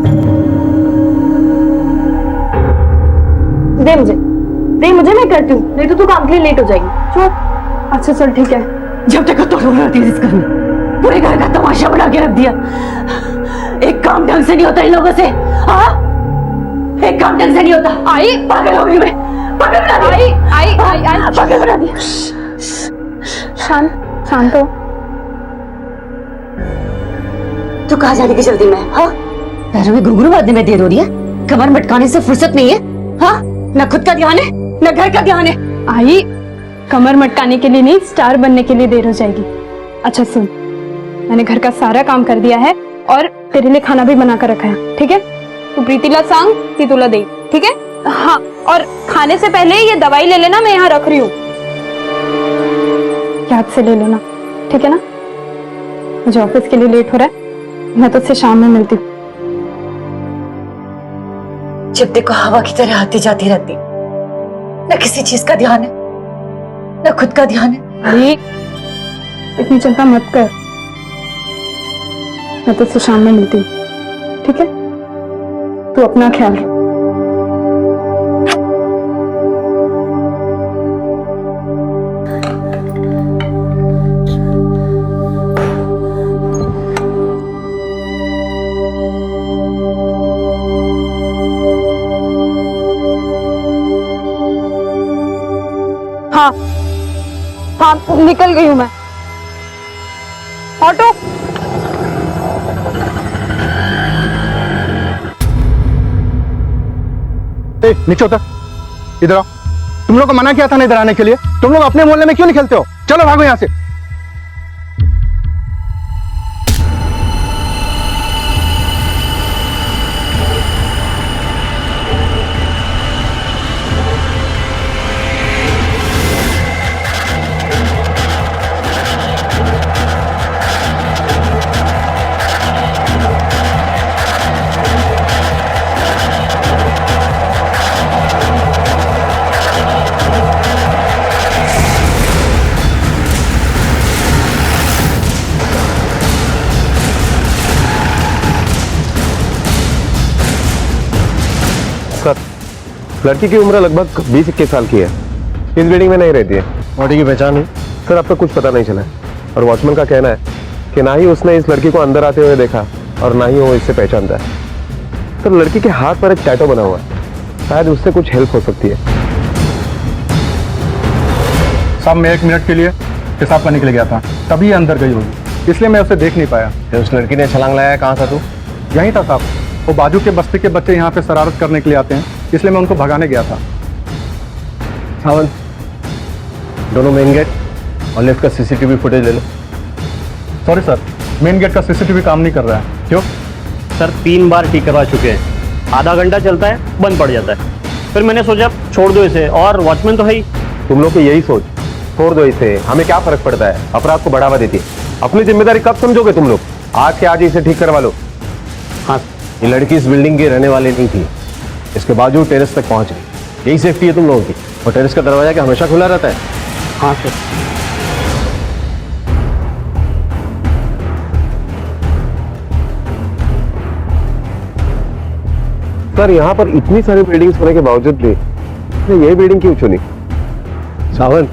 दे मुझे मैं करती हूँ, नहीं तो तू काम के लिए लेट हो जाएगी। चुप। अच्छा चल ठीक है। जब तक तो रोना थी इस घर में, पूरे घर का तमाशा बना के रख दिया। एक काम ढंग से नहीं होता इन लोगों से। हाँ, एक काम ढंग से नहीं होता। आई पागल हो गई मैं, पागल बना दिया। आई पागल बना दिया। शांत हो। तू कहाँ जाने की जल्दी में? हाँ, पैरों में घुंघरू बांधने में देर हो रही है, कमर मटकाने से फुर्सत नहीं है। हाँ, न खुद का ध्यान है न घर का ध्यान है। आई, कमर मटकाने के लिए नहीं, स्टार बनने के लिए देर हो जाएगी। अच्छा सुन, मैंने घर का सारा काम कर दिया है और तेरे लिए खाना भी बना कर रखा है, ठीक है? तू प्रीतिला सांग सीतुला दे, ठीक है? हाँ, और खाने से पहले ये दवाई ले लेना, मैं यहाँ रख रही हूँ, याद से ले लेना, ठीक है ना? मुझे ऑफिस के लिए लेट हो रहा है, मैं तुझसे शाम में मिलती हूँ। जब देखो हवा की तरह आती जाती रहती, न किसी चीज का ध्यान है न खुद का ध्यान है। अरे इतनी चिंता मत कर, मैं तुझसे शाम में मिलती हूँ, ठीक है? तू अपना ख्याल रख। हाँ हाँ, निकल गई हूँ मैं। ऑटो। नीचे उतर, इधर आओ। तुम लोग को मना किया था ना इधर आने के लिए। तुम लोग अपने मोहल्ले में क्यों नहीं खेलते हो? चलो भागो यहाँ से। सर, लड़की की उम्र लगभग 20-21 साल की है। इस बिल्डिंग में नहीं रहती है। बॉडी की पहचान हुई? सर, अब तक कुछ पता नहीं चला है और वॉचमैन का कहना है कि ना ही उसने इस लड़की को अंदर आते हुए देखा और ना ही वो इससे पहचानता है। सर, लड़की के हाथ पर एक टैटू बना हुआ है, शायद उससे कुछ हेल्प हो सकती है। साहब, मैं 1 मिनट के लिए पेशाब करने के लिए गया था, तभी ये अंदर गई होगी, इसलिए मैं उसे देख नहीं पाया। उस लड़की ने छलांग लगाया, कहाँ था तू? यहीं था साहब। वो बाजू के बस्ती के बच्चे यहाँ पे शरारत करने के लिए आते हैं, इसलिए मैं उनको भगाने गया था। सावन, दोनों मेन गेट और लिफ्ट का सीसीटीवी फुटेज ले लो। सॉरी सर, मेन गेट का सीसीटीवी काम नहीं कर रहा है। क्यों? सर 3 बार ठीक करवा चुके हैं, आधा घंटा चलता है, बंद पड़ जाता है। फिर मैंने सोचा छोड़ दो इसे, और वॉचमैन तो है ही। तुम लोग की यही सोच, छोड़ दो इसे, हमें क्या फर्क पड़ता है, अपराध को बढ़ावा देती है। अपनी जिम्मेदारी कब समझोगे तुम लोग? आज के आज इसे ठीक करवा लो। हाँ, ये लड़की इस बिल्डिंग की रहने वाली नहीं थी, इसके बावजूद टेरेस तक पहुंच गई। यही सेफ्टी है तुम लोगों की। और टेरेस का दरवाजा क्या हमेशा खुला रहता है? हाँ सर। सर, यहाँ पर इतनी सारी बिल्डिंग्स होने के बावजूद भी यही बिल्डिंग क्यों चुनी? सावन,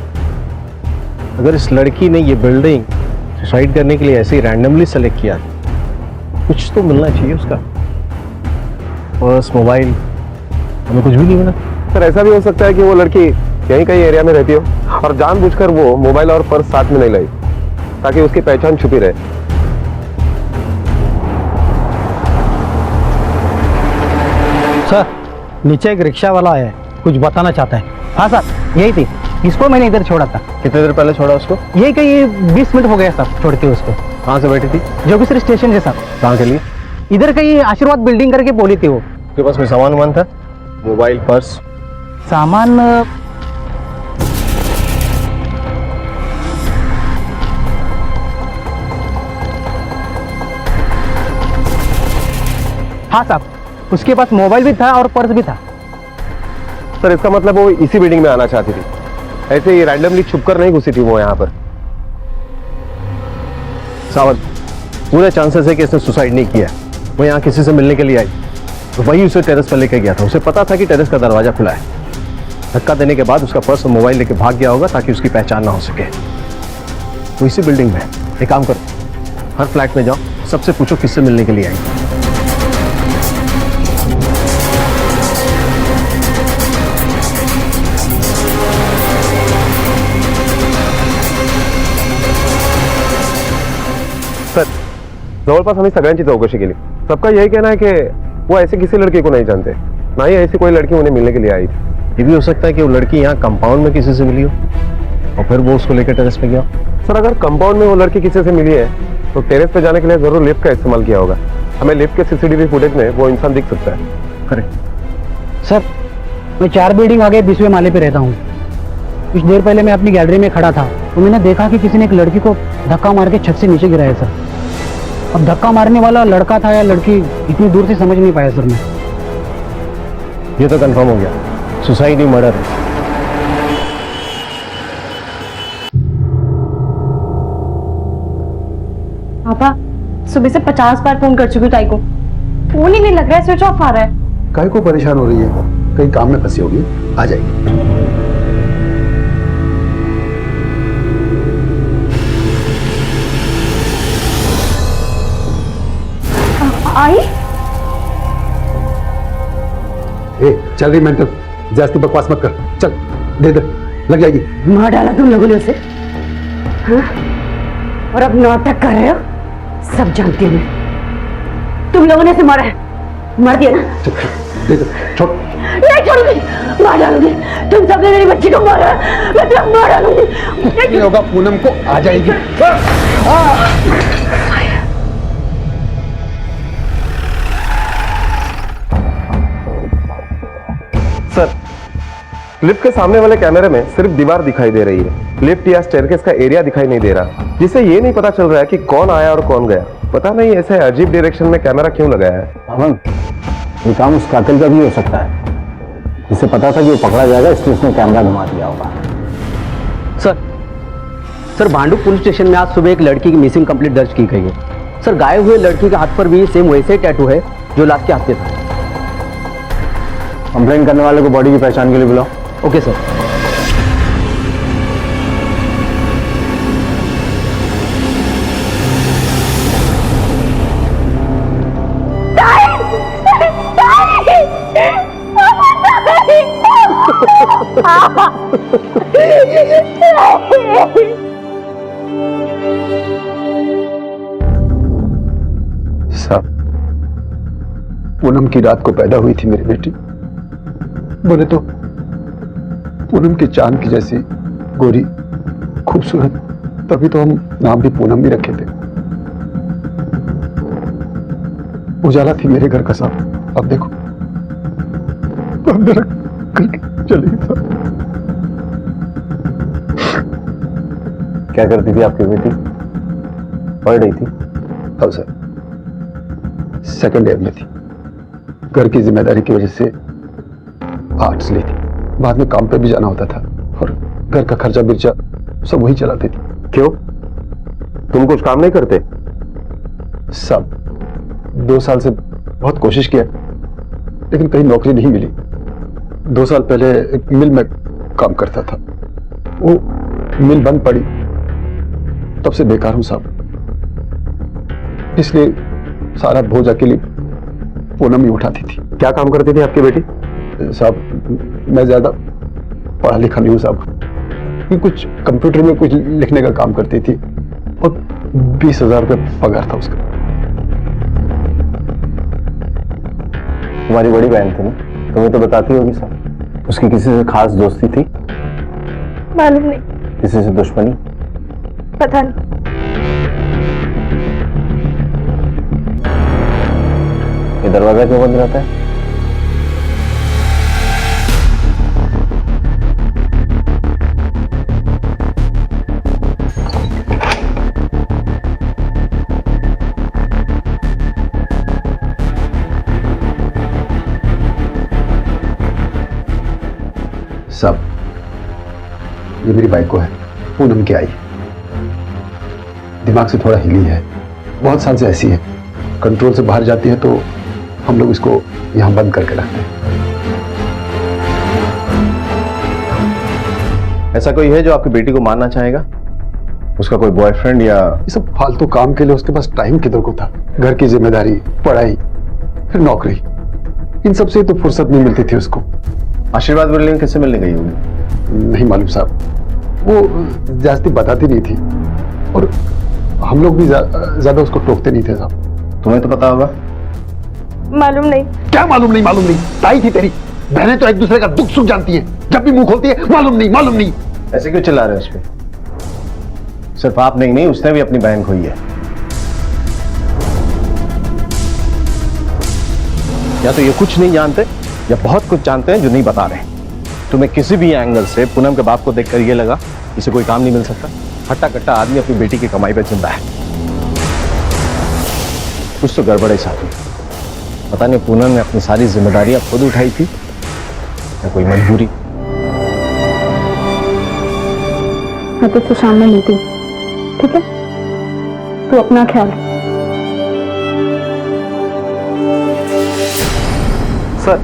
अगर इस लड़की ने ये बिल्डिंग सुसाइड करने के लिए ऐसे ही रैंडमली सेलेक्ट किया, कुछ तो मिलना चाहिए उसका। पर्स, मोबाइल, हमें कुछ भी नहीं मिला। सर, ऐसा भी हो सकता है कि वो लड़की यहीं कहीं एरिया में रहती हो और जानबूझकर वो मोबाइल और पर्स साथ में नहीं लाई ताकि उसकी पहचान छुपी रहे। सर, नीचे एक रिक्शा वाला है, कुछ बताना चाहता है। हाँ सर, यही थी, इसको मैंने इधर छोड़ा था। कितने देर पहले छोड़ा उसको? यही कहीं 20 मिनट हो गया सर छोड़ते उसको। कहाँ से बैठी थी? जोगेश्वरी स्टेशन के सर। कहाँ के लिए? इधर कहीं आशीर्वाद बिल्डिंग करके बोली थी वो। उसके पास कोई सामान वामान था? Mobile, purse? सामान हाँ साहब, उसके पास मोबाइल भी था और पर्स भी था। सर, इसका मतलब वो इसी बिल्डिंग में आना चाहती थी, ऐसे ही रैंडमली छुपकर नहीं घुसी थी वो यहाँ पर। सावंत, पूरे चांसेस है कि इसने सुसाइड नहीं किया। वो यहाँ किसी से मिलने के लिए आई, तो वही उसे टेरेस पर लेकर गया था। उसे पता था कि टेरेस का दरवाजा खुला है। धक्का देने के बाद उसका पर्स और मोबाइल लेके भाग गया होगा ताकि उसकी पहचान ना हो सके। वो इसी बिल्डिंग में है। एक काम करो, हर फ्लैट में जाओ, सबसे पूछो किससे मिलने के लिए आई। सर, जवळपास आम्ही सगळ्यांची चौकशी केली। सबका यही कहना है कि वो ऐसे किसी लड़की को नहीं जानते, ना ही ऐसी कोई लड़की उन्हें मिलने के लिए आई थी। ये भी हो सकता है कि वो लड़की यहाँ कंपाउंड में किसी से मिली हो और फिर वो उसको लेकर टेरेस पे गया। सर, अगर कंपाउंड में वो लड़की किसी से मिली है तो टेरेस पे जाने के लिए जरूर लिफ्ट का इस्तेमाल किया होगा। हमें लिफ्ट के सीसीटीवी फुटेज में वो इंसान दिख सकता है। करेक्ट सर, मैं 4 बिल्डिंग आगे 20वें माले पे रहता हूँ। कुछ देर पहले मैं अपनी गैलरी में खड़ा था तो मैंने देखा कि किसी ने एक लड़की को धक्का मार के छत से नीचे गिराया सर। अब धक्का मारने वाला लड़का था या लड़की, इतनी दूर से समझ नहीं पाया सर मैं। ये तो कंफर्म हो गया, सुसाइड ही मर्डर है। पापा, सुबह से 50 बार फोन कर चुकी हूँ ताई को, फोन ही नहीं लग रहा है, स्विच ऑफ आ रहा है। काहे को परेशान हो रही है? कहीं काम में फंसी होगी, आ जाएगी। आई चल रही मेंटल, जास्ती बकवास मत कर, चल दे दे, लग जाएगी। मार डाला तुम लोगों ने उसे, हाँ? और अब नाटक कर रहे हो, सब जानती हूँ मैं। तुम लोगों ने इसे मारा है, मार दिया ना? दे दे, छोड़। नहीं छोड़ूंगी, मार डालूंगी। तुम सबने मेरी बच्ची को मारा, मैं तुम्हें मार डालूंगी। नहीं होगा, पूनम को आ जाएगी। सर, लिफ्ट के सामने वाले कैमरे में सिर्फ दीवार दिखाई दे रही है, लिफ्ट या स्टेयरकेस का एरिया दिखाई नहीं दे रहा, जिससे ये नहीं पता चल रहा है कि कौन आया और कौन गया। पता नहीं ऐसे अजीब डायरेक्शन में कैमरा क्यों लगाया है। अमन, ये काम उस कातिल का भी हो सकता है, जिसे पता था कि वो पकड़ा जाएगा, इसलिए उसने कैमरा घुमा दिया होगा। सर भांडू पुलिस स्टेशन में आज सुबह एक लड़की की मिसिंग कंप्लेंट दर्ज की गई है। सर गायब हुए लड़की के हाथ पर भी सेम वैसे ही टैटू है जो लाश के हाथ पे था। कंप्लेंट करने वाले को बॉडी की पहचान के लिए बुलाओ। Okay sir. साहब, पूनम की रात को पैदा हुई थी मेरी बेटी। बोले तो पूनम की चांद की जैसी गोरी, खूबसूरत, तभी तो हम नाम भी पूनम ही रखे थे। उजाला थी मेरे घर का साहब, अब देखो अंधेरा करके चली गई साहब। क्या करती थी आपकी बेटी? पढ़ रही थी? हाँ सर, सेकंड ईयर में थी। घर की जिम्मेदारी की वजह से आर्ट्स ली थी, बाद में काम पे भी जाना होता था और घर का खर्चा बिर्चा सब वही चलाती थी। क्यों, तुम कुछ काम नहीं करते? सब 2 साल से बहुत कोशिश किया, लेकिन कहीं नौकरी नहीं मिली। 2 साल पहले एक मिल में काम करता था, वो मिल बंद पड़ी, तब से बेकार हूं साहब। इसलिए सारा बोझ अकेली पूनम ही उठाती थी। क्या काम करती थी आपकी बेटी? साहब मैं ज्यादा पढ़ा लिखा नहीं हूं साहब, ये कुछ कंप्यूटर में कुछ लिखने का काम करती थी और 20,000 रुपये पगार था उसका। तुम्हारी बड़ी बहन थी ना, तुम्हें तो बताती होगी साहब। उसकी किसी से खास दोस्ती थी? मालूम नहीं। किसी से दुश्मनी? पता नहीं। ये दरवाजा क्यों बंद रहता है? सब ये मेरी बाइक को है, पूनम की आई। दिमाग से थोड़ा हिली है, बहुत साल से ऐसी है, कंट्रोल से बाहर जाती है तो हम लोग इसको यहां बंद करके रखते हैं। ऐसा कोई है जो आपकी बेटी को मारना चाहेगा? उसका कोई बॉयफ्रेंड या? ये सब फालतू काम के लिए उसके पास टाइम किधर को था। घर की जिम्मेदारी, पढ़ाई, फिर नौकरी, इन सब से तो फुर्सत नहीं मिलती थी उसको। आशीर्वाद बिल्डिंग किससे मिलने गई होगी? नहीं मालूम साहब, वो जास्ती बताती नहीं थी और हम लोग भी ज्यादा उसको टोकते नहीं थे साहब। तुम्हें तो पता होगा। मालूम नहीं। क्या मालूम नहीं? मालूम नहीं ताई थी तेरी। बहनें तो एक दूसरे का दुख सुख जानती है, जब भी मुंह खोलती है मालूम नहीं मालूम नहीं। ऐसे क्यों चिल्ला रहे हैं उस पे? सिर्फ आप नहीं, उसने भी अपनी बहन खोई है। या तो ये कुछ नहीं जानते या बहुत कुछ जानते हैं जो नहीं बता रहे। तुम्हें किसी भी एंगल से पूनम के बाप को देखकर ये लगा इसे कोई काम नहीं मिल सकता। हट्टा कट्टा आदमी अपनी बेटी की कमाई पर जिंदा है। कुछ तो गड़बड़ है साथ में। पता नहीं पूनम ने अपनी सारी जिम्मेदारियां खुद उठाई थी या कोई मजबूरी। मैं तुझसे शाम में मिलती हूँ, ठीक है? तू अपना ख्याल रख। सर,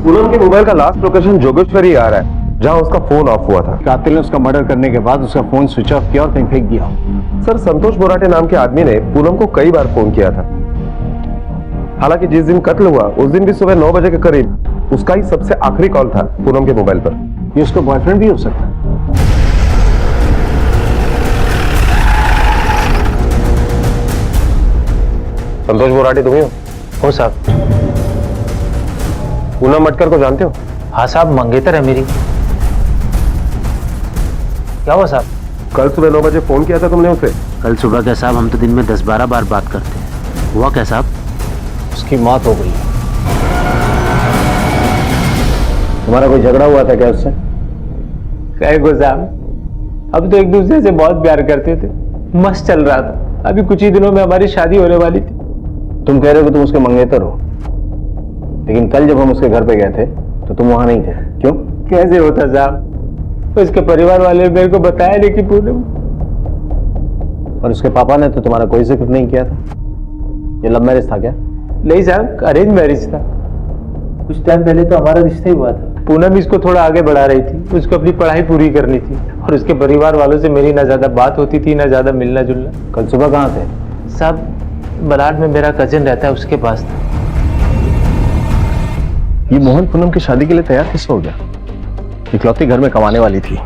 पूनम के मोबाइल का लास्ट लोकेशन जोगेश्वरी आ रहा है, जहां उसका फोन ऑफ हुआ था। कातिल ने उसका मर्डर करने के बाद उसका फोन स्विच ऑफ किया और कहीं फेंक दिया। सर, संतोष बोराटे नाम के आदमी ने पूनम को कई बार फोन किया था। हालांकि जिस दिन कत्ल हुआ उस दिन भी सुबह 9 बजे के करीब उसका ही सबसे आखिरी कॉल था पूनम के मोबाइल पर। ये उसका बॉयफ्रेंड भी हो सकता है। संतोष बोराटे तुम ही हो साहब? पूनम मटकर को जानते हो? हाँ साहब, मंगेतर है मेरी। क्या हुआ साहब? कल सुबह 9 बजे फोन किया था तुमने उसे? कल सुबह क्या साहब, हम तो दिन में 10-12 बार बात करते हैं। हुआ क्या साहब? उसकी मौत हो गई। तुम्हारा कोई झगड़ा हुआ था क्या उससे? कहे को साहब, अब तो एक दूसरे से बहुत प्यार करते थे, मस्त चल रहा था। अभी कुछ ही दिनों में हमारी शादी होने वाली थी। तुम कह रहे हो कि तुम उसके मंगेतर हो, लेकिन कल जब हम उसके घर पे गए थे तो तुम वहां नहीं थे, क्यों? कैसे होता साहब, उसके परिवार वाले मेरे को बताया नहीं कि पूनम। और उसके पापा ने तो तुम्हारा कोई जिक्र नहीं किया था। ये लव मैरिज था क्या? नहीं साहब, अरेंज मैरिज था। कुछ टाइम पहले तो हमारा रिश्ता ही हुआ था। पूनम इसको थोड़ा आगे बढ़ा रही थी, उसको अपनी पढ़ाई पूरी करनी थी, और उसके परिवार वालों से मेरी ना ज्यादा बात होती थी ना ज्यादा मिलना जुलना। कल सुबह कहाँ थे? साहब, बराड में मेरा कजिन रहता है, उसके पास था। ये मोहन पूनम की शादी के लिए तैयार कैसे हो गया? इकलौती घर में कमाने वाली थी,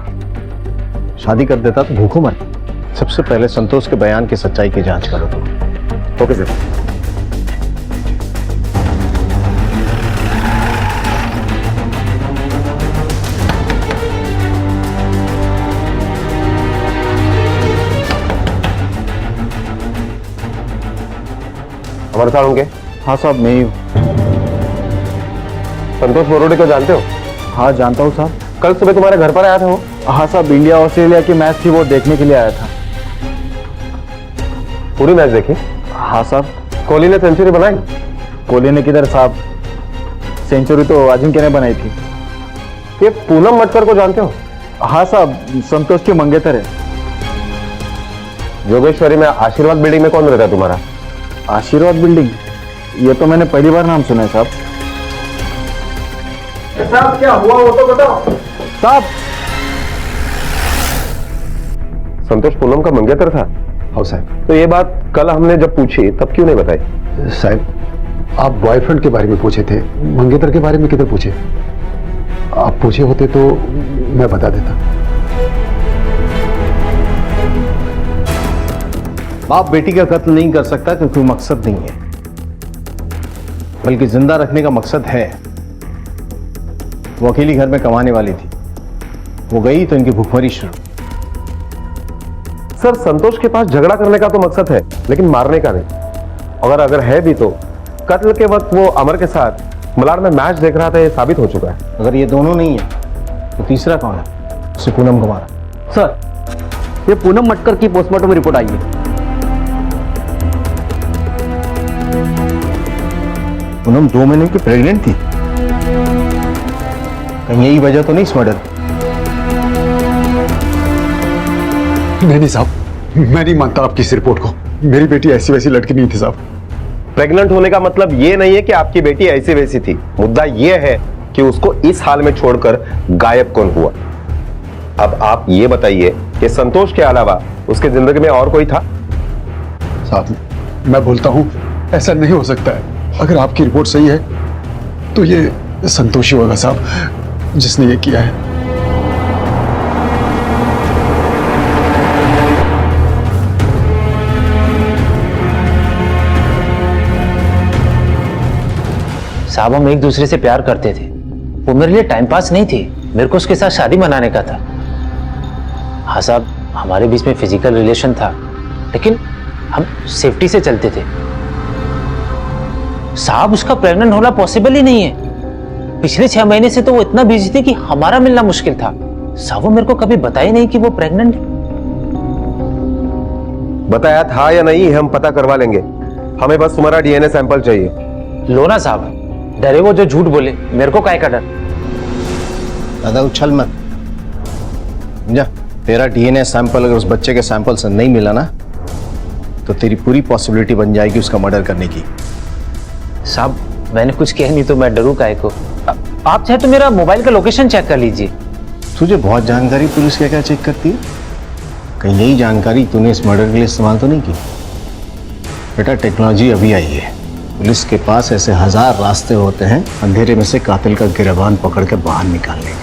शादी कर देता तो भूखों मर। सबसे पहले संतोष के बयान की सच्चाई की जांच करो तुम। Okay sir. हमारे साथ होंगे? हाँ साहब, मैं ही हूँ। संतोष बोराटे को जानते हो? हाँ जानता हूँ साहब। कल सुबह तुम्हारे घर पर आया था वो? हाँ साहब, इंडिया ऑस्ट्रेलिया की मैच थी, वो देखने के लिए आया था। पूरी मैच देखी? हाँ साहब। कोहली ने सेंचुरी बनाई? कोहली ने किधर साहब, सेंचुरी तो अजिंक्य ने बनाई थी। ये पूनम मटकर को जानते हो? हाँ साहब, संतोष के मंगेतर है। जोगेश्वरी में आशीर्वाद बिल्डिंग में कौन रहता है तुम्हारा? आशीर्वाद बिल्डिंग? ये तो मैंने पहली बार नाम सुना है साहब। साहब क्या हुआ वो तो बताओ साहब। संतोष पूनम का मंगेतर था? हाँ साहब। तो ये बात कल हमने जब पूछी तब क्यों नहीं बताई? साहब, आप बॉयफ्रेंड के बारे में पूछे थे, मंगेतर के बारे में किधर पूछे? आप पूछे होते तो मैं बता देता। बाप बेटी का कत्ल नहीं कर सकता क्योंकि मकसद नहीं है, बल्कि जिंदा रखने का मकसद है। वो अकेली घर में कमाने वाली थी, वो गई तो इनकी भूखमरी शुरू। सर, संतोष के पास झगड़ा करने का तो मकसद है, लेकिन मारने का नहीं। अगर है भी तो कत्ल के वक्त वो अमर के साथ मलाड में मैच देख रहा था, ये साबित हो चुका है। अगर ये दोनों नहीं है तो तीसरा कौन है? उसे पूनम को मारा। सर, ये पूनम मटकर की पोस्टमार्टम रिपोर्ट आई है। पूनम 2 महीने की प्रेग्नेंट थी। कहीं यही वजह तो नहीं इस मर्डर? नहीं साहब, मैं नहीं मानता आपकी इस रिपोर्ट को। मेरी बेटी ऐसी वैसी लड़की नहीं थी साहब। प्रेग्नेंट होने का मतलब ये नहीं है कि आपकी बेटी ऐसी वैसी थी। मुद्दा ये है कि उसको इस हाल में छोड़कर गायब कौन हुआ। अब आप ये बताइए कि संतोष के अलावा उसके जिंदगी में और कोई था? साहब, मैं बोलता हूं ऐसा नहीं हो सकता है। अगर आपकी रिपोर्ट सही है तो ये संतोष ही होगा साहब जिसने ये किया है। साहब, हम एक दूसरे से प्यार करते थे। वो मेरे लिए टाइम पास नहीं थी, मेरे को उसके साथ शादी मनाने का था। हाँ साहब, हमारे बीच में फिजिकल रिलेशन था, लेकिन हम सेफ्टी से चलते थे। साहब, उसका प्रेग्नेंट होना पॉसिबल ही नहीं है। पिछले 6 महीने से तो वो इतना बिजी थी कि हमारा मिलना मुश्किल था। साहब, वो मेरे को कभी बताया नहीं कि वो प्रेग्नेंट है। बताया था या नहीं हम पता करवा लेंगे, हमें बस तुम्हारा डीएनए सैंपल चाहिए। लो ना साहब, डरे वो जो झूठ बोले, मेरे को काहे का डर। दादा उछल मत जा। तेरा डीएनए सैंपल अगर उस बच्चे के सैंपल से नहीं मिला ना तो तेरी पूरी पॉसिबिलिटी बन जाएगी उसका मर्डर करने की। साहब, मैंने कुछ कह नहीं तो मैं डरूं काहे को। आप चाहे तो मेरा मोबाइल का लोकेशन चेक कर लीजिए। तुझे बहुत जानकारी पुलिस क्या क्या चेक करती है? कहीं यही जानकारी तूने इस मर्डर के लिए इस्तेमाल तो नहीं की? बेटा, टेक्नोलॉजी अभी आई है। पुलिस के पास ऐसे 1000 रास्ते होते हैं अंधेरे में से कातिल का गिरबान पकड़ के बाहर निकालने के।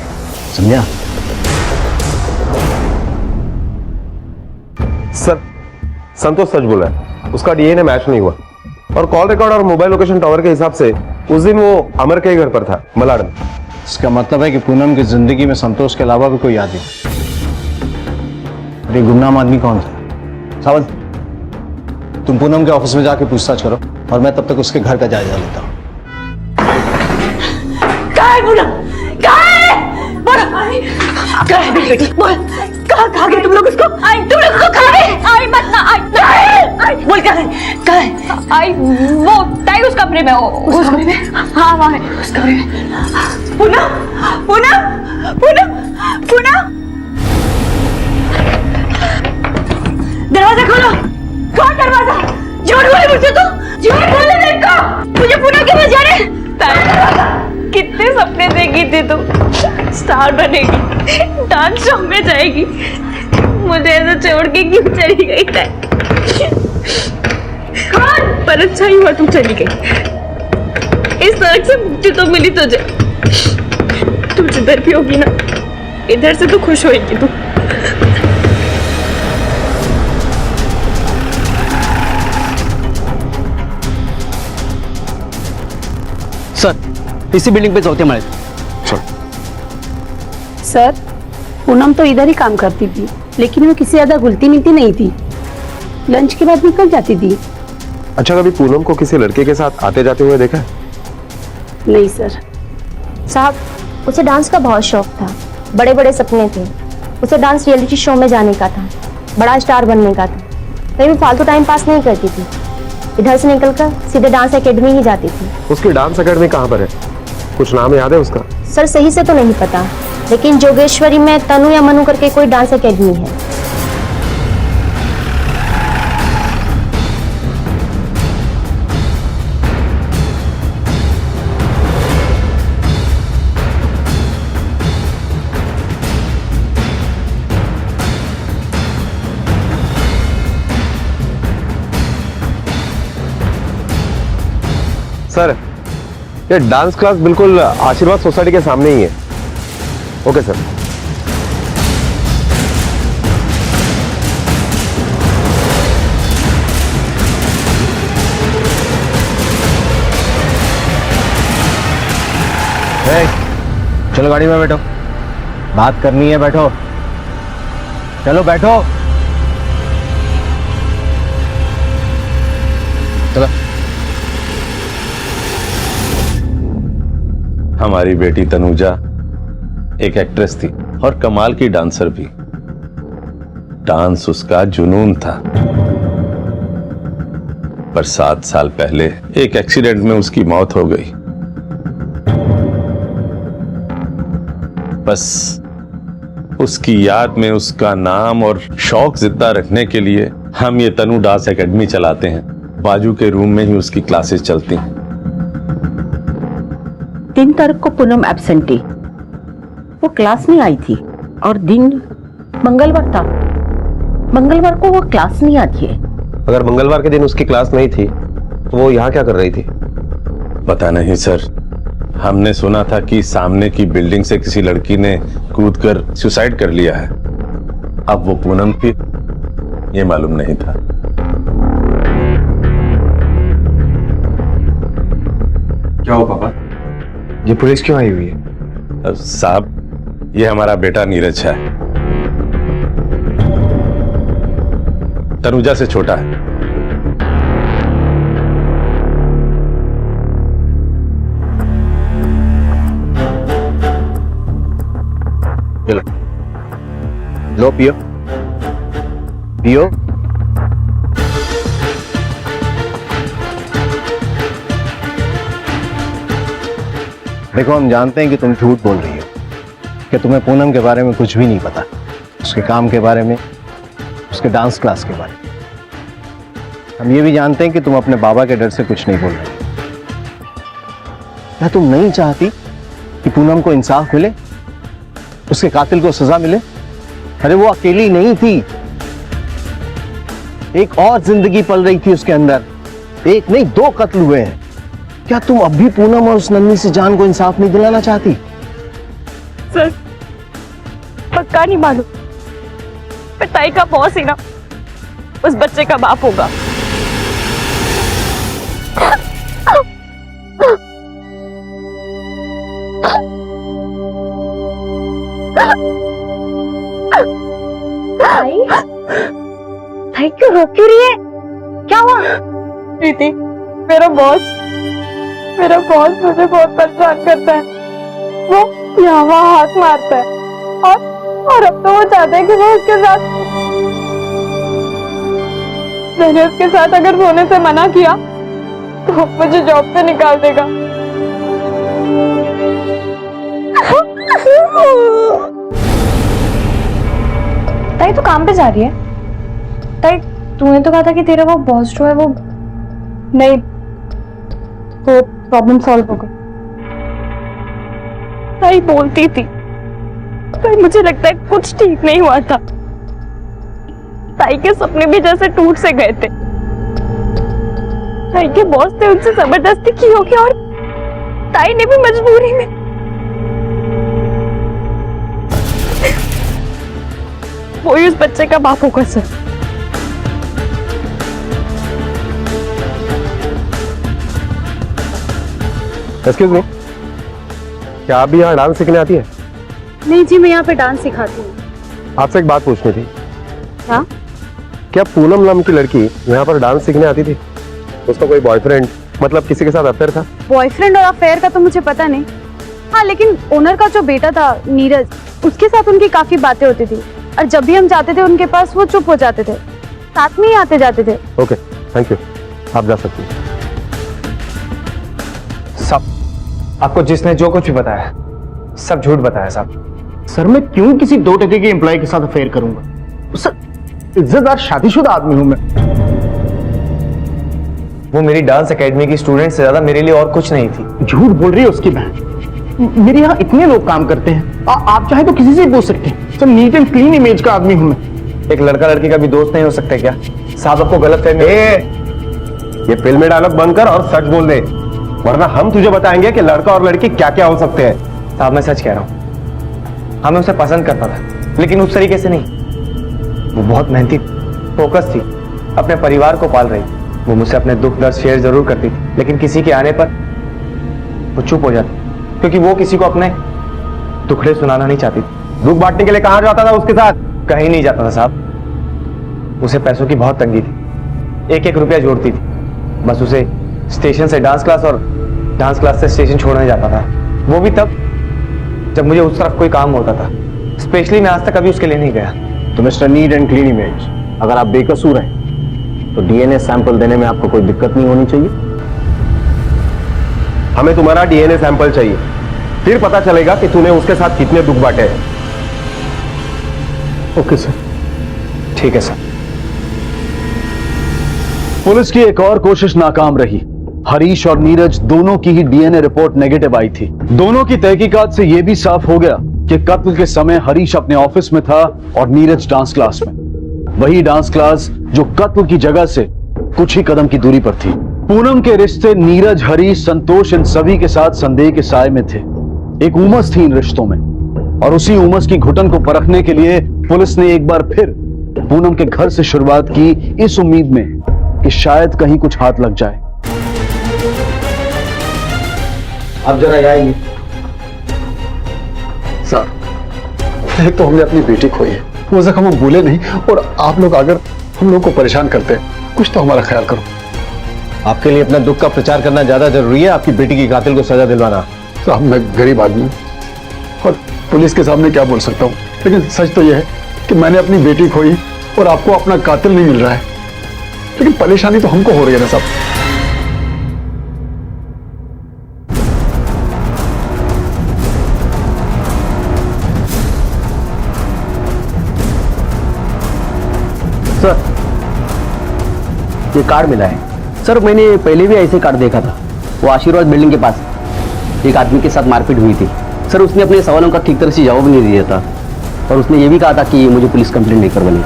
समझा? सर, संतोष सच बोला है, उसका डीएनए मैच नहीं हुआ और कॉल रिकॉर्ड और मोबाइल लोकेशन टावर के हिसाब से उस दिन वो अमर के घर पर था, मलाड में। इसका मतलब है कि पूनम की जिंदगी में संतोष के अलावा भी कोई आदमी। ये गुमनाम आदमी कौन था? सावंत, तुम पूनम के ऑफिस में जाके पूछताछ करो और मैं तब तक उसके घर का जायजा लेता हूँ। कहाँ है पूनम? कहाँ है? बोलो, कहाँ है मेरी बेटी? बोल, कहाँ गए तुम लोग उसको? तुम लोग उसको कहाँ है? आई मत ना, आई बोल, कहाँ है? कहाँ है? आई वो टाइगर उस कमरे में, उस कमरे में? हाँ वहाँ है, उस कमरे में। पूनम, पूनम, पूनम, पूनम, दरवाजा खोलो, खोल दरवाजा। झूठ बोले मुझसे तो, झूठ बोले मेरे को। मुझे पूनम के पास जाने। कितने सपने देखी थी तुम? स्टार बनेगी, डांस शो में जाएगी, मुझे ऐसे छोड़ के क्यों चली गई? पर अच्छा ही हुआ तुम चली गई। इस सड़क से मुझे तो मिली तुझे। तू जिधर भी होगी ना, इधर से तो खुश होगी तू। सर, इसी बिल्डिंग पे चौथे माले। सर, पूनम तो इधर ही काम करती थी, लेकिन वो किसी ज्यादा घुलती मिलती नहीं थी। लंच के बाद निकल जाती थी। अच्छा, कभी पूनम को किसी लड़के के साथ आते जाते हुए देखा है? नहीं सर। साहब, उसे डांस का बहुत शौक था, बड़े बड़े सपने थे। उसे डांस रियलिटी शो में जाने का था, बड़ा स्टार बनने का था। कहीं भी फालतू टाइम पास नहीं करती थी, इधर से निकलकर सीधे डांस एकेडमी ही जाती थी। उसकी डांस एकेडमी कहाँ पर है? कुछ नाम याद है उसका? सर, सही से तो नहीं पता, लेकिन जोगेश्वरी में तनु या मनु करके कोई डांस एकेडमी है। सर, ये डांस क्लास बिल्कुल आशीर्वाद सोसाइटी के सामने ही है। Okay sir. चलो गाड़ी में बैठो, बात करनी है, बैठो। चलो बैठो। चलो। हमारी बेटी तनुजा एक एक्ट्रेस थी और कमाल की डांसर भी। डांस उसका जुनून था, पर 7 साल पहले एक एक्सीडेंट में उसकी मौत हो गई। बस उसकी याद में उसका नाम और शौक जिंदा रखने के लिए हम ये तनु डांस एकेडमी चलाते हैं। बाजू के रूम में ही उसकी क्लासेस चलती हैं। 3 तारीख को पूनम एब्सेंट थी, वो क्लास में आई थी और दिन मंगलवार था। मंगलवार को वो क्लास नहीं आती है। अगर मंगलवार के दिन उसकी क्लास नहीं थी तो वो यहाँ क्या कर रही थी? पता नहीं सर, हमने सुना था कि सामने की बिल्डिंग से किसी लड़की ने कूदकर सुसाइड कर लिया है। अब वो पूनम थी ये मालूम नहीं था। क्या हो पापा, ये पुलिस क्यों आई हुई है? साहब, ये हमारा बेटा नीरज है, तनुजा से छोटा है। लो पियो, पियो। देखो, हम जानते हैं कि तुम झूठ बोल रही हो, कि तुम्हें पूनम के बारे में कुछ भी नहीं पता, उसके काम के बारे में, उसके डांस क्लास के बारे में। हम ये भी जानते हैं कि तुम अपने बाबा के डर से कुछ नहीं बोल रही। क्या तुम नहीं चाहती कि पूनम को इंसाफ मिले, उसके कातिल को सजा मिले? अरे वो अकेली नहीं थी, एक और जिंदगी पल रही थी उसके अंदर। एक नहीं 2 कत्ल हुए हैं। क्या तुम अब भी पूनम और उस नन्ही सी जान को इंसाफ नहीं दिलाना चाहती? सर पक्का नहीं मालूम, पर ताई का बॉस ही ना उस बच्चे का बाप होगा। ताई क्यों रो क्यों रही है? क्या हुआ? प्रीति, मेरा बॉस मुझे बहुत परेशान करता है। वो यहाँ वहाँ हाथ मारता है और अब तो वो चाहता है कि वो उसके साथ, मैंने उसके साथ अगर सोने से मना किया तो वो मुझे जॉब से निकाल देगा। ताई तू काम पे जा रही है? ताई तूने तो कहा था कि तेरा वो बॉस जो है वो नहीं, वो प्रॉब्लम सॉल्व हो गई। ताई बोलती थी, ताई मुझे लगता है कुछ ठीक नहीं हुआ था। ताई के सपने भी जैसे टूट से गए थे। ताई के बॉस ने उनसे जबरदस्ती की होगी और ताई ने भी मजबूरी में। वही उस बच्चे का बाप होगा सर। एक्सक्यूज मी, क्या आप भी यहाँ डांस सीखने आती है? नहीं जी, मैं यहाँ पे डांस सिखाती हूँ। आपसे एक बात पूछनी थी। हाँ? क्या पूनम नाम की लड़की यहाँ पर डांस सीखने आती थी? उसका कोई बॉयफ्रेंड, मतलब किसी के साथ अफेयर था? बॉयफ्रेंड और अफेयर का तो मुझे पता नहीं। हाँ, लेकिन ओनर का जो बेटा था नीरज, उसके साथ उनकी काफी बातें होती थी और जब भी हम जाते थे उनके पास वो चुप हो जाते थे, साथ में ही आते जाते थे। ओके, थैंक यू, आप जा सकती हैं। सब आपको जिसने जो कुछ भी बताया सब झूठ बताया साहब। सर मैं क्यों किसी 2 टके के एम्प्लॉय के साथ अफेयर करूंगा? सर इज्जतदार शादीशुदा आदमी हूं मैं। वो मेरी डांस एकेडमी की स्टूडेंट से ज्यादा मेरे लिए और कुछ नहीं थी। झूठ बोल रही है उसकी बहन। मेरे यहाँ इतने लोग काम करते हैं, आप चाहे तो किसी से पूछ सकते हैं। Sir neat and clean image का आदमी हूं मैं। एक लड़का लड़की का भी दोस्त नहीं हो सकता क्या? साहब आपको गलत फहमी। ये फिल्मी डायलॉग बंद कर और सच बोल दे, वरना हम तुझे बताएंगे कि लड़का और लड़की क्या क्या हो सकते हैं। साहब मैं सच कह रहा हूँ, हाँ मैं उसे पसंद करता था, लेकिन उस तरीके से नहीं। वो बहुत मेहनती, फोकस थी, अपने परिवार को पाल रही। वो मुझसे अपने दुख दर्द शेयर जरूर करती थी, लेकिन किसी के आने पर वो चुप हो जाती, क्योंकि वो किसी को अपने दुखड़े सुनाना नहीं चाहती। दुख बांटने के लिए कहाँ जाता था उसके साथ? कहीं नहीं जाता था साहब। उसे पैसों की बहुत तंगी थी, 1-1 रुपया जोड़ती थी। बस उसे स्टेशन से डांस क्लास और डांस क्लास से स्टेशन छोड़ने जाता था, वो भी तब जब मुझे उस तरफ कोई काम होता था। स्पेशली मैं आज तक कभी उसके लिए नहीं गया। तो mister neat and clean image, अगर आप बेकसूर हैं तो डीएनए सैंपल देने में आपको कोई दिक्कत नहीं होनी चाहिए। हमें तुम्हारा डीएनए सैंपल चाहिए, फिर पता चलेगा कि तूने उसके साथ कितने दुख बांटे हैं। Okay sir. ठीक है सर। पुलिस की एक और कोशिश नाकाम रही। हरीश और नीरज दोनों की ही डीएनए रिपोर्ट नेगेटिव आई थी। दोनों की तहकीकात से यह भी साफ हो गया कि कत्ल के समय हरीश अपने ऑफिस में था और नीरज डांस क्लास में। वही डांस क्लास जो कत्ल की जगह से कुछ ही कदम की दूरी पर थी। पूनम के रिश्ते नीरज, हरीश, संतोष इन सभी के साथ संदेह के साए में थे। एक उमस थी इन रिश्तों में और उसी उमस की घुटन को परखने के लिए पुलिस ने एक बार फिर पूनम के घर से शुरुआत की, इस उम्मीद में कि शायद कहीं कुछ हाथ लग जाए। आप जरा आएंगे सर। एक तो हमने अपनी बेटी खोई है, वो जख्म हम भूले नहीं, और आप लोग अगर हम लोग को परेशान करते हैं, कुछ तो हमारा ख्याल करो। आपके लिए अपना दुख का प्रचार करना ज्यादा जरूरी है, आपकी बेटी की कातिल को सजा दिलवाना? साहब मैं गरीब आदमी हूँ और पुलिस के सामने क्या बोल सकता हूँ, लेकिन सच तो यह है कि मैंने अपनी बेटी खोई और आपको अपना कातिल नहीं मिल रहा है, लेकिन परेशानी तो हमको हो रही है ना साहब। सर ये कार्ड मिला है। सर मैंने पहले भी ऐसे कार्ड देखा था, वो आशीर्वाद बिल्डिंग के पास। एक आदमी के साथ मारपीट हुई थी। सर उसने अपने सवालों का ठीक तरह से जवाब नहीं दिया था और उसने ये भी कहा था कि मुझे पुलिस कंप्लेंट नहीं करवानी।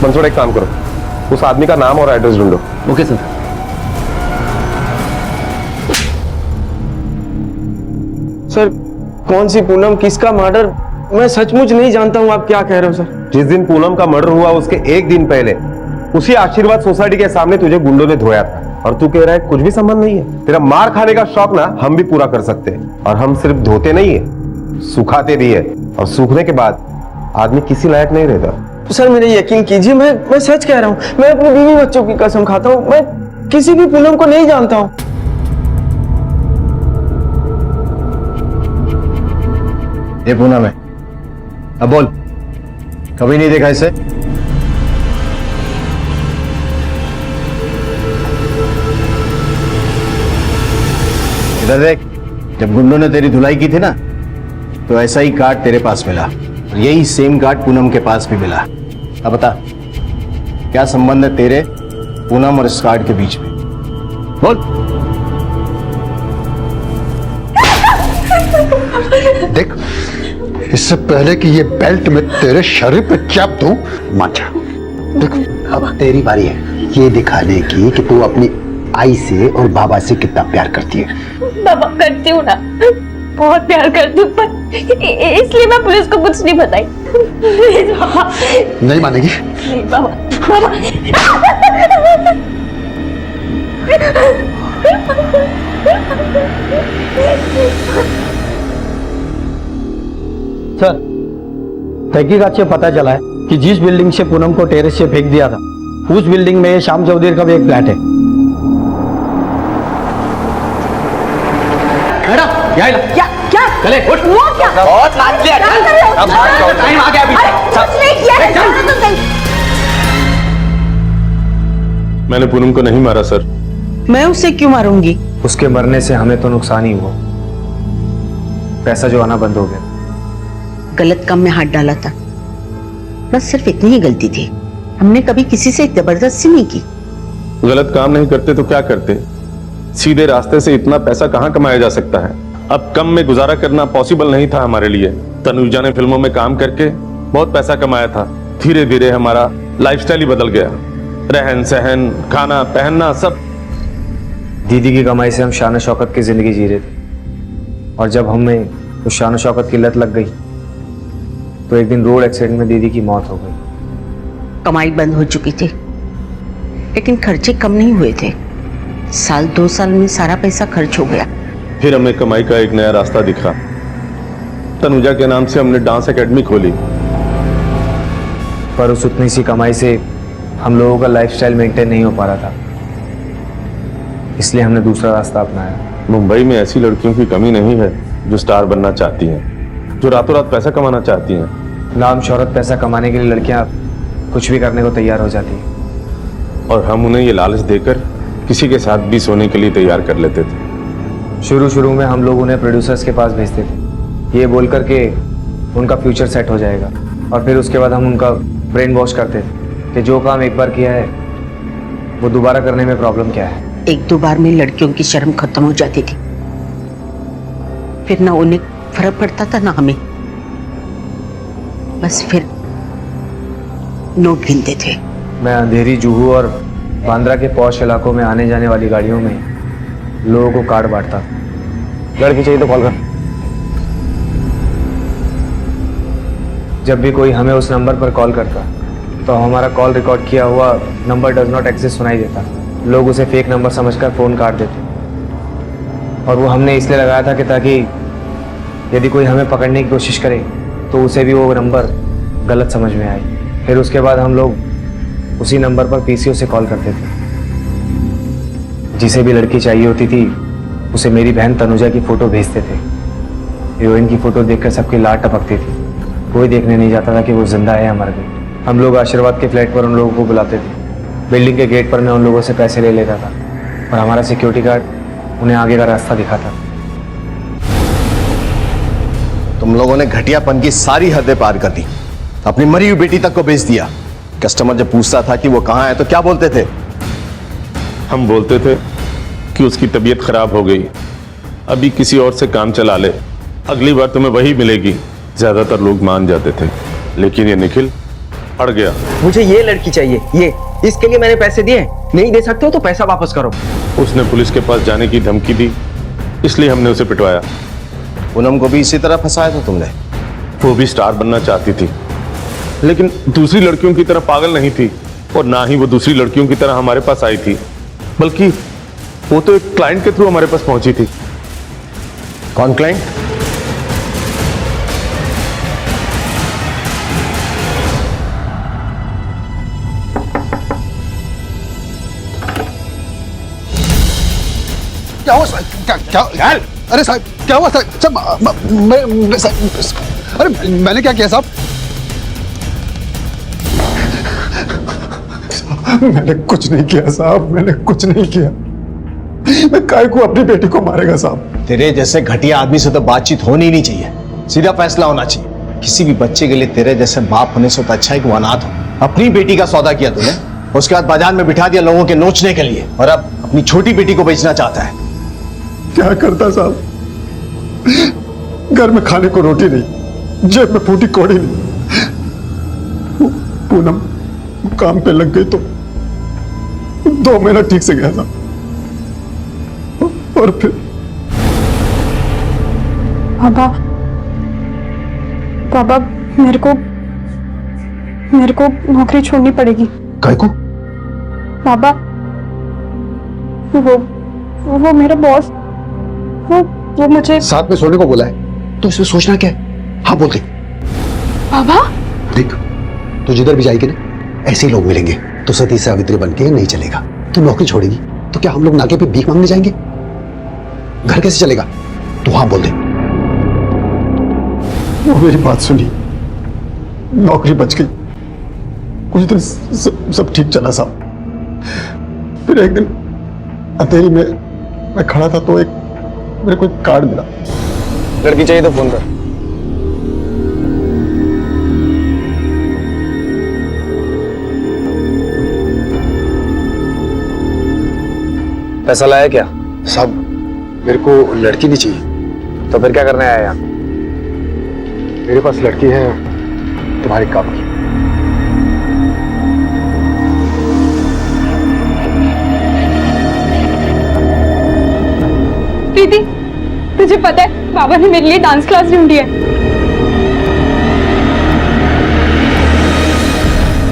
मंसूर एक काम करो, उस आदमी का नाम और एड्रेस ढूंढो। Okay sir. सर कौन सी पूनम, किसका मर्डर, मैं सचमुच नहीं जानता हूँ आप क्या कह रहे हो सर। जिस दिन पूनम का मर्डर हुआ उसके एक दिन पहले उसी आशीर्वाद सोसाइटी के सामने तुझे गुंडों ने धोया था और तू कह रहा है कुछ भी संबंध नहीं है। तेरा मार खाने का शौक ना हम भी पूरा कर सकते हैं और हम सिर्फ धोते नहीं है, सुखाते भी है और सूखने के बाद आदमी किसी लायक नहीं रहता। सर मेरे यकीन कीजिए, मैं सच कह रहा हूँ। मैं अपनी बीवी बच्चों की कसम खाता हूँ, मैं किसी भी पूनम को नहीं जानता हूँ। ये पूनम है, अब बोल, कभी नहीं देखा इसे? इधर देख, जब गुंडों ने तेरी धुलाई की थी ना तो ऐसा ही कार्ड तेरे पास मिला और यही सेम कार्ड पूनम के पास भी मिला। अब बता, क्या संबंध है तेरे, पूनम और इस कार्ड के बीच में? बोल। देख, इससे पहले कि ये बेल्ट में तेरे शरीर पे चाप दूं, मान जा। देख अब तेरी बारी है ये दिखाने की कि तू अपनी आई से और बाबा से कितना प्यार करती है। बाबा करती हूँ ना, बहुत प्यार करती हूँ, पर इसलिए मैं पुलिस को कुछ नहीं बताई। प्लीज बाबा। नहीं मानेगी? नहीं बाबा, बाबा। सर तहकीकात से पता चला है कि जिस बिल्डिंग से पूनम को टेरेस से फेंक दिया था उस बिल्डिंग में श्याम चौधरी का भी एक फ्लैट है। क्या क्या चले उठ, वो क्या बहुत लाड लिया, अब टाइम आ गया अभी। कुछ नहीं किया, मैंने पूनम को नहीं मारा सर। मैं उसे क्यों मारूंगी? उसके मरने से हमें तो नुकसान ही हुआ, पैसा जो आना बंद हो गया। गलत काम में हाथ डाला था, बस सिर्फ इतनी ही गलती थी। हमने कभी किसी से जबरदस्ती नहीं की। गलत काम नहीं करते तो क्या करते? सीधे रास्ते से इतना पैसा कहाँ कमाया जा सकता है? अब कम में गुजारा करना पॉसिबल नहीं था हमारे लिए। तनुजा ने फिल्मों में काम करके बहुत पैसा कमाया था, धीरे धीरे हमारा लाइफस्टाइल ही बदल गया, रहन सहन, खाना पहनना सब। दीदी की कमाई से हम शान शौकत की जिंदगी जी रहे थे और जब हमें उस शान शौकत की लत लग गई तो एक दिन रोड एक्सीडेंट में दीदी की मौत हो गई। कमाई बंद हो चुकी थी लेकिन खर्चे कम नहीं हुए थे। साल 2 साल में सारा पैसा खर्च हो गया। फिर हमें कमाई का एक नया रास्ता दिखा। तनुजा के नाम से हमने डांस एकेडमी खोली, पर उस उतनी सी कमाई से हम लोगों का लाइफस्टाइल मेंटेन नहीं हो पा रहा था, इसलिए हमने दूसरा रास्ता अपनाया। मुंबई में ऐसी लड़कियों की कमी नहीं है जो स्टार बनना चाहती हैं, जो रातों रात पैसा कमाना चाहती हैं। नाम शोहरत पैसा कमाने के लिए लड़कियां कुछ भी करने को तैयार हो जाती हैं और हम उन्हें ये लालच देकर किसी के साथ भी सोने के लिए तैयार कर लेते थे। शुरू में हम लोग उन्हें प्रोड्यूसर्स के पास भेजते थे, ये बोल करके उनका फ्यूचर सेट हो जाएगा, और फिर उसके बाद हम उनका ब्रेन वॉश करते थे कि जो काम एक बार किया है वो दोबारा करने में प्रॉब्लम क्या है। 1-2 बार में लड़कियों की शर्म खत्म हो जाती थी, फिर ना उन्हें फर्क पड़ता था ना हमें। बस फिर नोट गिनते थे। मैं अंधेरी, जुहू और बांद्रा के पॉश इलाकों में आने जाने वाली गाड़ियों में लोगों को कार्ड बांटता। लड़की चाहिए तो कॉल कर। जब भी कोई हमें उस नंबर पर कॉल करता तो हमारा कॉल रिकॉर्ड किया हुआ नंबर डज नॉट एक्सिस्ट सुनाई देता। लोग उसे फेक नंबर समझकर फोन काट देते, और वो हमने इसलिए लगाया था कि ताकि यदि कोई हमें पकड़ने की कोशिश करे तो उसे भी वो नंबर गलत समझ में आए। फिर उसके बाद हम लोग उसी नंबर पर पीसीओ से कॉल करते थे। जिसे भी लड़की चाहिए होती थी उसे मेरी बहन तनुजा की फोटो भेजते थे। हीरोइन की फोटो देखकर सबकी लाट टपकती थी, कोई देखने नहीं जाता था कि वो जिंदा है या मर गई। हम लोग आशीर्वाद के फ्लैट पर उन लोगों को बुलाते थे। बिल्डिंग के गेट पर मैं उन लोगों से पैसे ले लेता था और हमारा सिक्योरिटी गार्ड उन्हें आगे का रास्ता दिखाता। तुम लोगों ने घटियापन की सारी हदें पार कर दी, अपनी मरी हुई बेटी तक को बेच दिया। कस्टमर जब पूछता था कि वो कहाँ है तो क्या बोलते थे? हम बोलते थे कि उसकी तबीयत खराब हो गई, अभी किसी और से काम चला ले, अगली बार तुम्हें वही मिलेगी। ज्यादातर लोग मान जाते थे, लेकिन ये निखिल अड़ गया। मुझे ये लड़की चाहिए, ये, इसके लिए मैंने पैसे दिए, नहीं दे सकते हो तो पैसा वापस करो। उसने पुलिस के पास जाने की धमकी दी, इसलिए हमने उसे पिटवाया। पूनम को भी इसी तरह फंसाया था तुमने? वो भी स्टार बनना चाहती थी, लेकिन दूसरी लड़कियों की तरह पागल नहीं थी, और ना ही वो दूसरी लड़कियों की तरह हमारे पास आई थी, बल्कि वो तो एक क्लाइंट के थ्रू हमारे पास पहुंची थी। कौन क्लाइंट? क्या हुआ साहब? क्या अरे साहब क्या हुआ साहब? अरे मैंने क्या किया साहब? मैंने कुछ नहीं किया साहब, मैंने कुछ नहीं किया। मैं काय को अपनी बेटी को मारेगा साहब? तेरे जैसे घटिया आदमी से तो बातचीत होनी नहीं चाहिए, सीधा फैसला होना चाहिए। किसी भी बच्चे के लिए तेरे जैसे बाप होने से तो अच्छा है कि वो अनाथ हो। अपनी बेटी का सौदा किया तूने, उसके बाद बाजार में बिठा दिया लोगों के नोचने के लिए, और अब अपनी छोटी बेटी को बेचना चाहता है। क्या करता साहब? घर में खाने को रोटी नहीं, जेब में फूटी कौड़ी नहीं। पूनम काम पे लग गई तो 2 महीना ठीक से गया था, और फिर पापा मेरे को नौकरी छोड़नी पड़ेगी। काय को? पापा वो मेरा बॉस, वो मुझे साथ में सोने को बोला है, तो इसमें सोचना क्या है? हाँ बोल दे। पापा देख, तू जिधर भी जाएगी ना, ऐसे ही लोग मिलेंगे, तो सती सावित्री बन के नहीं चलेगा। तू नौकरी छोड़ेगी तो क्या हम लोग नाके पे भीख मांगने जाएंगे? घर कैसे चलेगा? तू हाँ बोल दे। वो मेरी बात सुनी, नौकरी बच गई, कुछ दिन सब ठीक चला साहब। फिर एक दिन अंधेरी में मैं खड़ा था तो मेरे को एक कार्ड मिला। लड़की चाहिए तो फोन कर। पैसा लाया क्या? साहब मेरे को लड़की नहीं चाहिए। तो फिर क्या करने आया यहाँ? मेरे पास लड़की है तुम्हारे काम की। प्रीति, तुझे पता है बाबा ने मेरे लिए डांस क्लास ढूंढी है।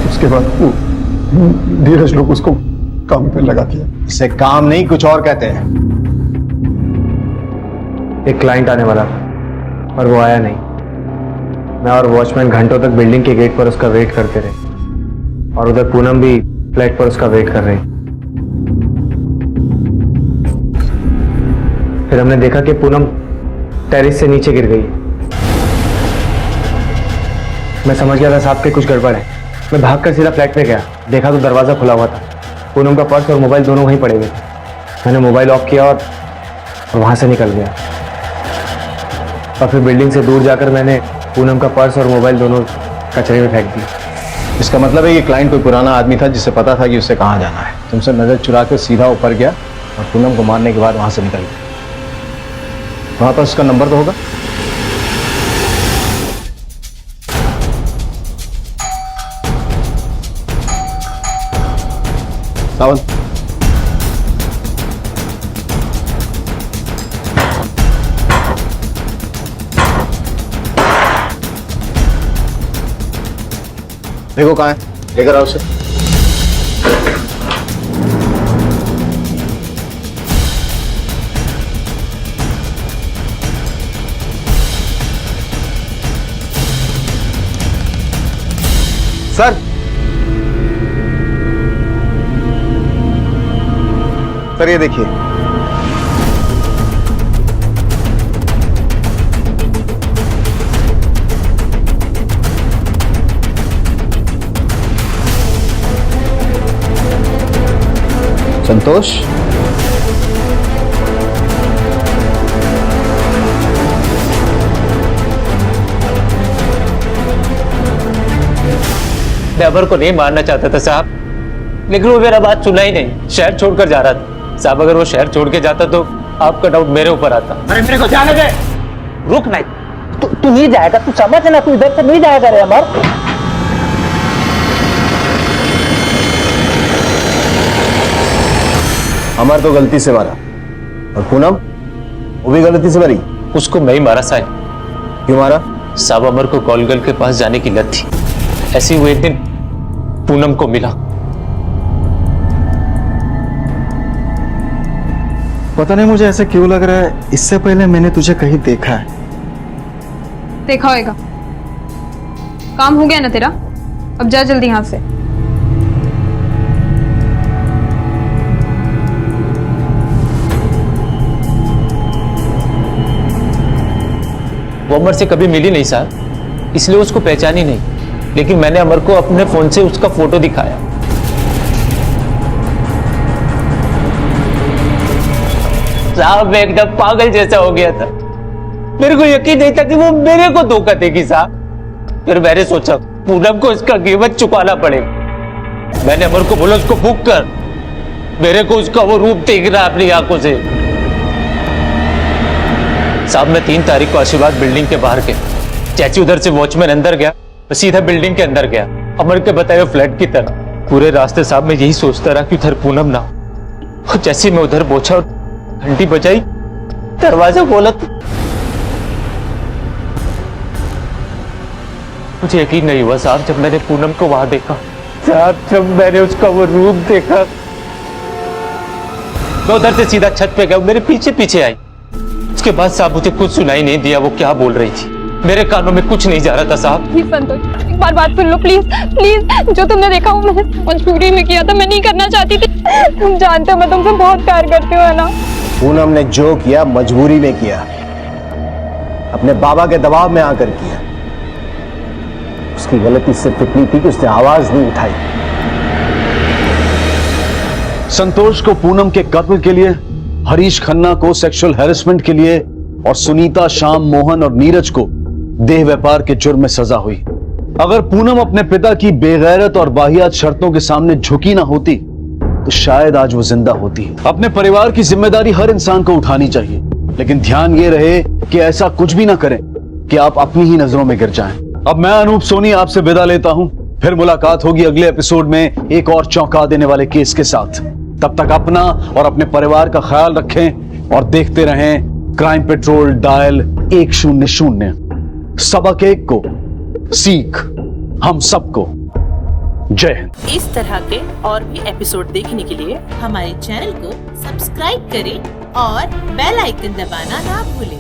उसके बाद धीरज लोग उसको काम पे लगा दिया। इसे काम नहीं कुछ और कहते हैं। एक क्लाइंट आने वाला था और वो आया नहीं। मैं और वॉचमैन घंटों तक बिल्डिंग के गेट पर उसका वेट करते रहे, और उधर पूनम भी फ्लैट पर उसका वेट कर रही। फिर हमने देखा कि पूनम टेरिस से नीचे गिर गई। मैं समझ गया था साहब के कुछ गड़बड़ है। मैं भागकर सीधा फ्लैट पे गया, देखा तो दरवाजा खुला हुआ था। पूनम का पर्स और मोबाइल दोनों वहीं पड़े हुए थे। मैंने मोबाइल ऑफ किया और वहां से निकल गया, और फिर बिल्डिंग से दूर जाकर मैंने पूनम का पर्स और मोबाइल दोनों कचरे में फेंक दिए। इसका मतलब है कि क्लाइंट कोई पुराना आदमी था जिसे पता था कि उसे कहाँ जाना है। तुमसे नजर चुरा के सीधा ऊपर गया और पूनम को मारने के बाद वहां से निकल गया। वहां पर उसका नंबर तो होगा। सावंत, देखो कहाँ है, लेकर आओ उसे। सर, सर ये देखिए। संतोष, मैं अमर को नहीं मारना चाहता था साहब, लेकिन वो मेरा बात सुना ही नहीं, शहर छोड़कर जा रहा था। साहब अगर वो शहर छोड़ के जाता तो आपका डाउट मेरे ऊपर आता। अरे मेरे को जाने दे। रुक नहीं, तू नहीं जाएगा, तू समझ ना, तू इधर से नहीं जाएगा रे अमर। अमर तो गलती से मारा, और पूनम वो भी गलती से मरी। उसको मैं ही मारा साहब। क्यों मारा? साहब अमर को कॉल गर्ल के पास जाने की लत थी। ऐसे ही वो एक दिन पूनम को मिला। पता नहीं मुझे ऐसे क्यों लग रहा है, इससे पहले मैंने तुझे कहीं देखा है। देखा होएगा। काम हो गया ना तेरा, अब जा जल्दी यहाँ से। वो अमर से कभी मिली नहीं साहब, इसलिए उसको पहचानी नहीं, लेकिन मैंने अमर को अपने फोन से उसका फोटो दिखाया। साहब मैं एकदम पागल जैसा हो गया था, मेरे को यकीन नहीं था कि वो मेरे को धोखा देगी साहब। फिर मैंने सोचा पूनम को इसका कीमत चुकाना पड़ेगा। मैंने अमर को बोला उसको बुक कर, मेरे को उसका वो रूप देख रहा अपनी आंखों से। साहब मैं 3 तारीख को आशीर्वाद बिल्डिंग के बाहर गया, चाची उधर से वॉचमैन अंदर गया, मैं सीधा बिल्डिंग के अंदर गया, अमर के बताए हुए फ्लैट की तरफ। पूरे रास्ते साहब मैं यही सोचता रहा कि उधर पूनम ना हो। जैसे मैं उधर पहुंचा और घंटी बजाई, दरवाजा खोला तो मुझे यकीन नहीं हुआ साहब जब मैंने पूनम को वहां देखा। साहब जब मैंने उसका वो रूप देखा, मैं उधर से सीधा छत पे गया, मेरे पीछे पीछे आई। उसके बाद साहब मुझे कुछ सुनाई नहीं दिया वो क्या बोल रही थी, मेरे कानों में कुछ नहीं जा रहा था साहब। प्लीज संतोष, एक बार बात सुन लो प्लीज प्लीज। जो तुमने देखा वो मैंने मजबूरी में किया था, मैं नहीं करना चाहती थी। तुम जानते हो मैं तुमसे बहुत प्यार करती हूँ, है ना? पूनम ने जो किया मजबूरी में किया, अपने बाबा के दबाव में आकर किया। उसकी गलती सिर्फ इतनी थी कि उसने आवाज नहीं उठाई। संतोष को पूनम के कत्ल के लिए, हरीश खन्ना को सेक्सुअल हैरेसमेंट के लिए और सुनीता, श्याम, मोहन और नीरज को देह व्यापार के जुर्म में सजा हुई। अगर पूनम अपने पिता की बेगैरत और वाहियात शर्तों के सामने झुकी ना होती तो शायद आज वो जिंदा होती। अपने परिवार की जिम्मेदारी हर इंसान को उठानी चाहिए, लेकिन ध्यान ये रहे कि ऐसा कुछ भी ना करें कि आप अपनी ही नजरों में गिर जाएं। अब मैं अनूप सोनी आपसे विदा लेता हूं, फिर मुलाकात होगी अगले एपिसोड में एक और चौंका देने वाले केस के साथ। तब तक अपना और अपने परिवार का ख्याल रखें और देखते रहें क्राइम पेट्रोल डायल 100। सबक एक को सीख हम सबको। जय हिंद। इस तरह के और भी एपिसोड देखने के लिए हमारे चैनल को सब्सक्राइब करें और बेल आइकन दबाना ना भूलें।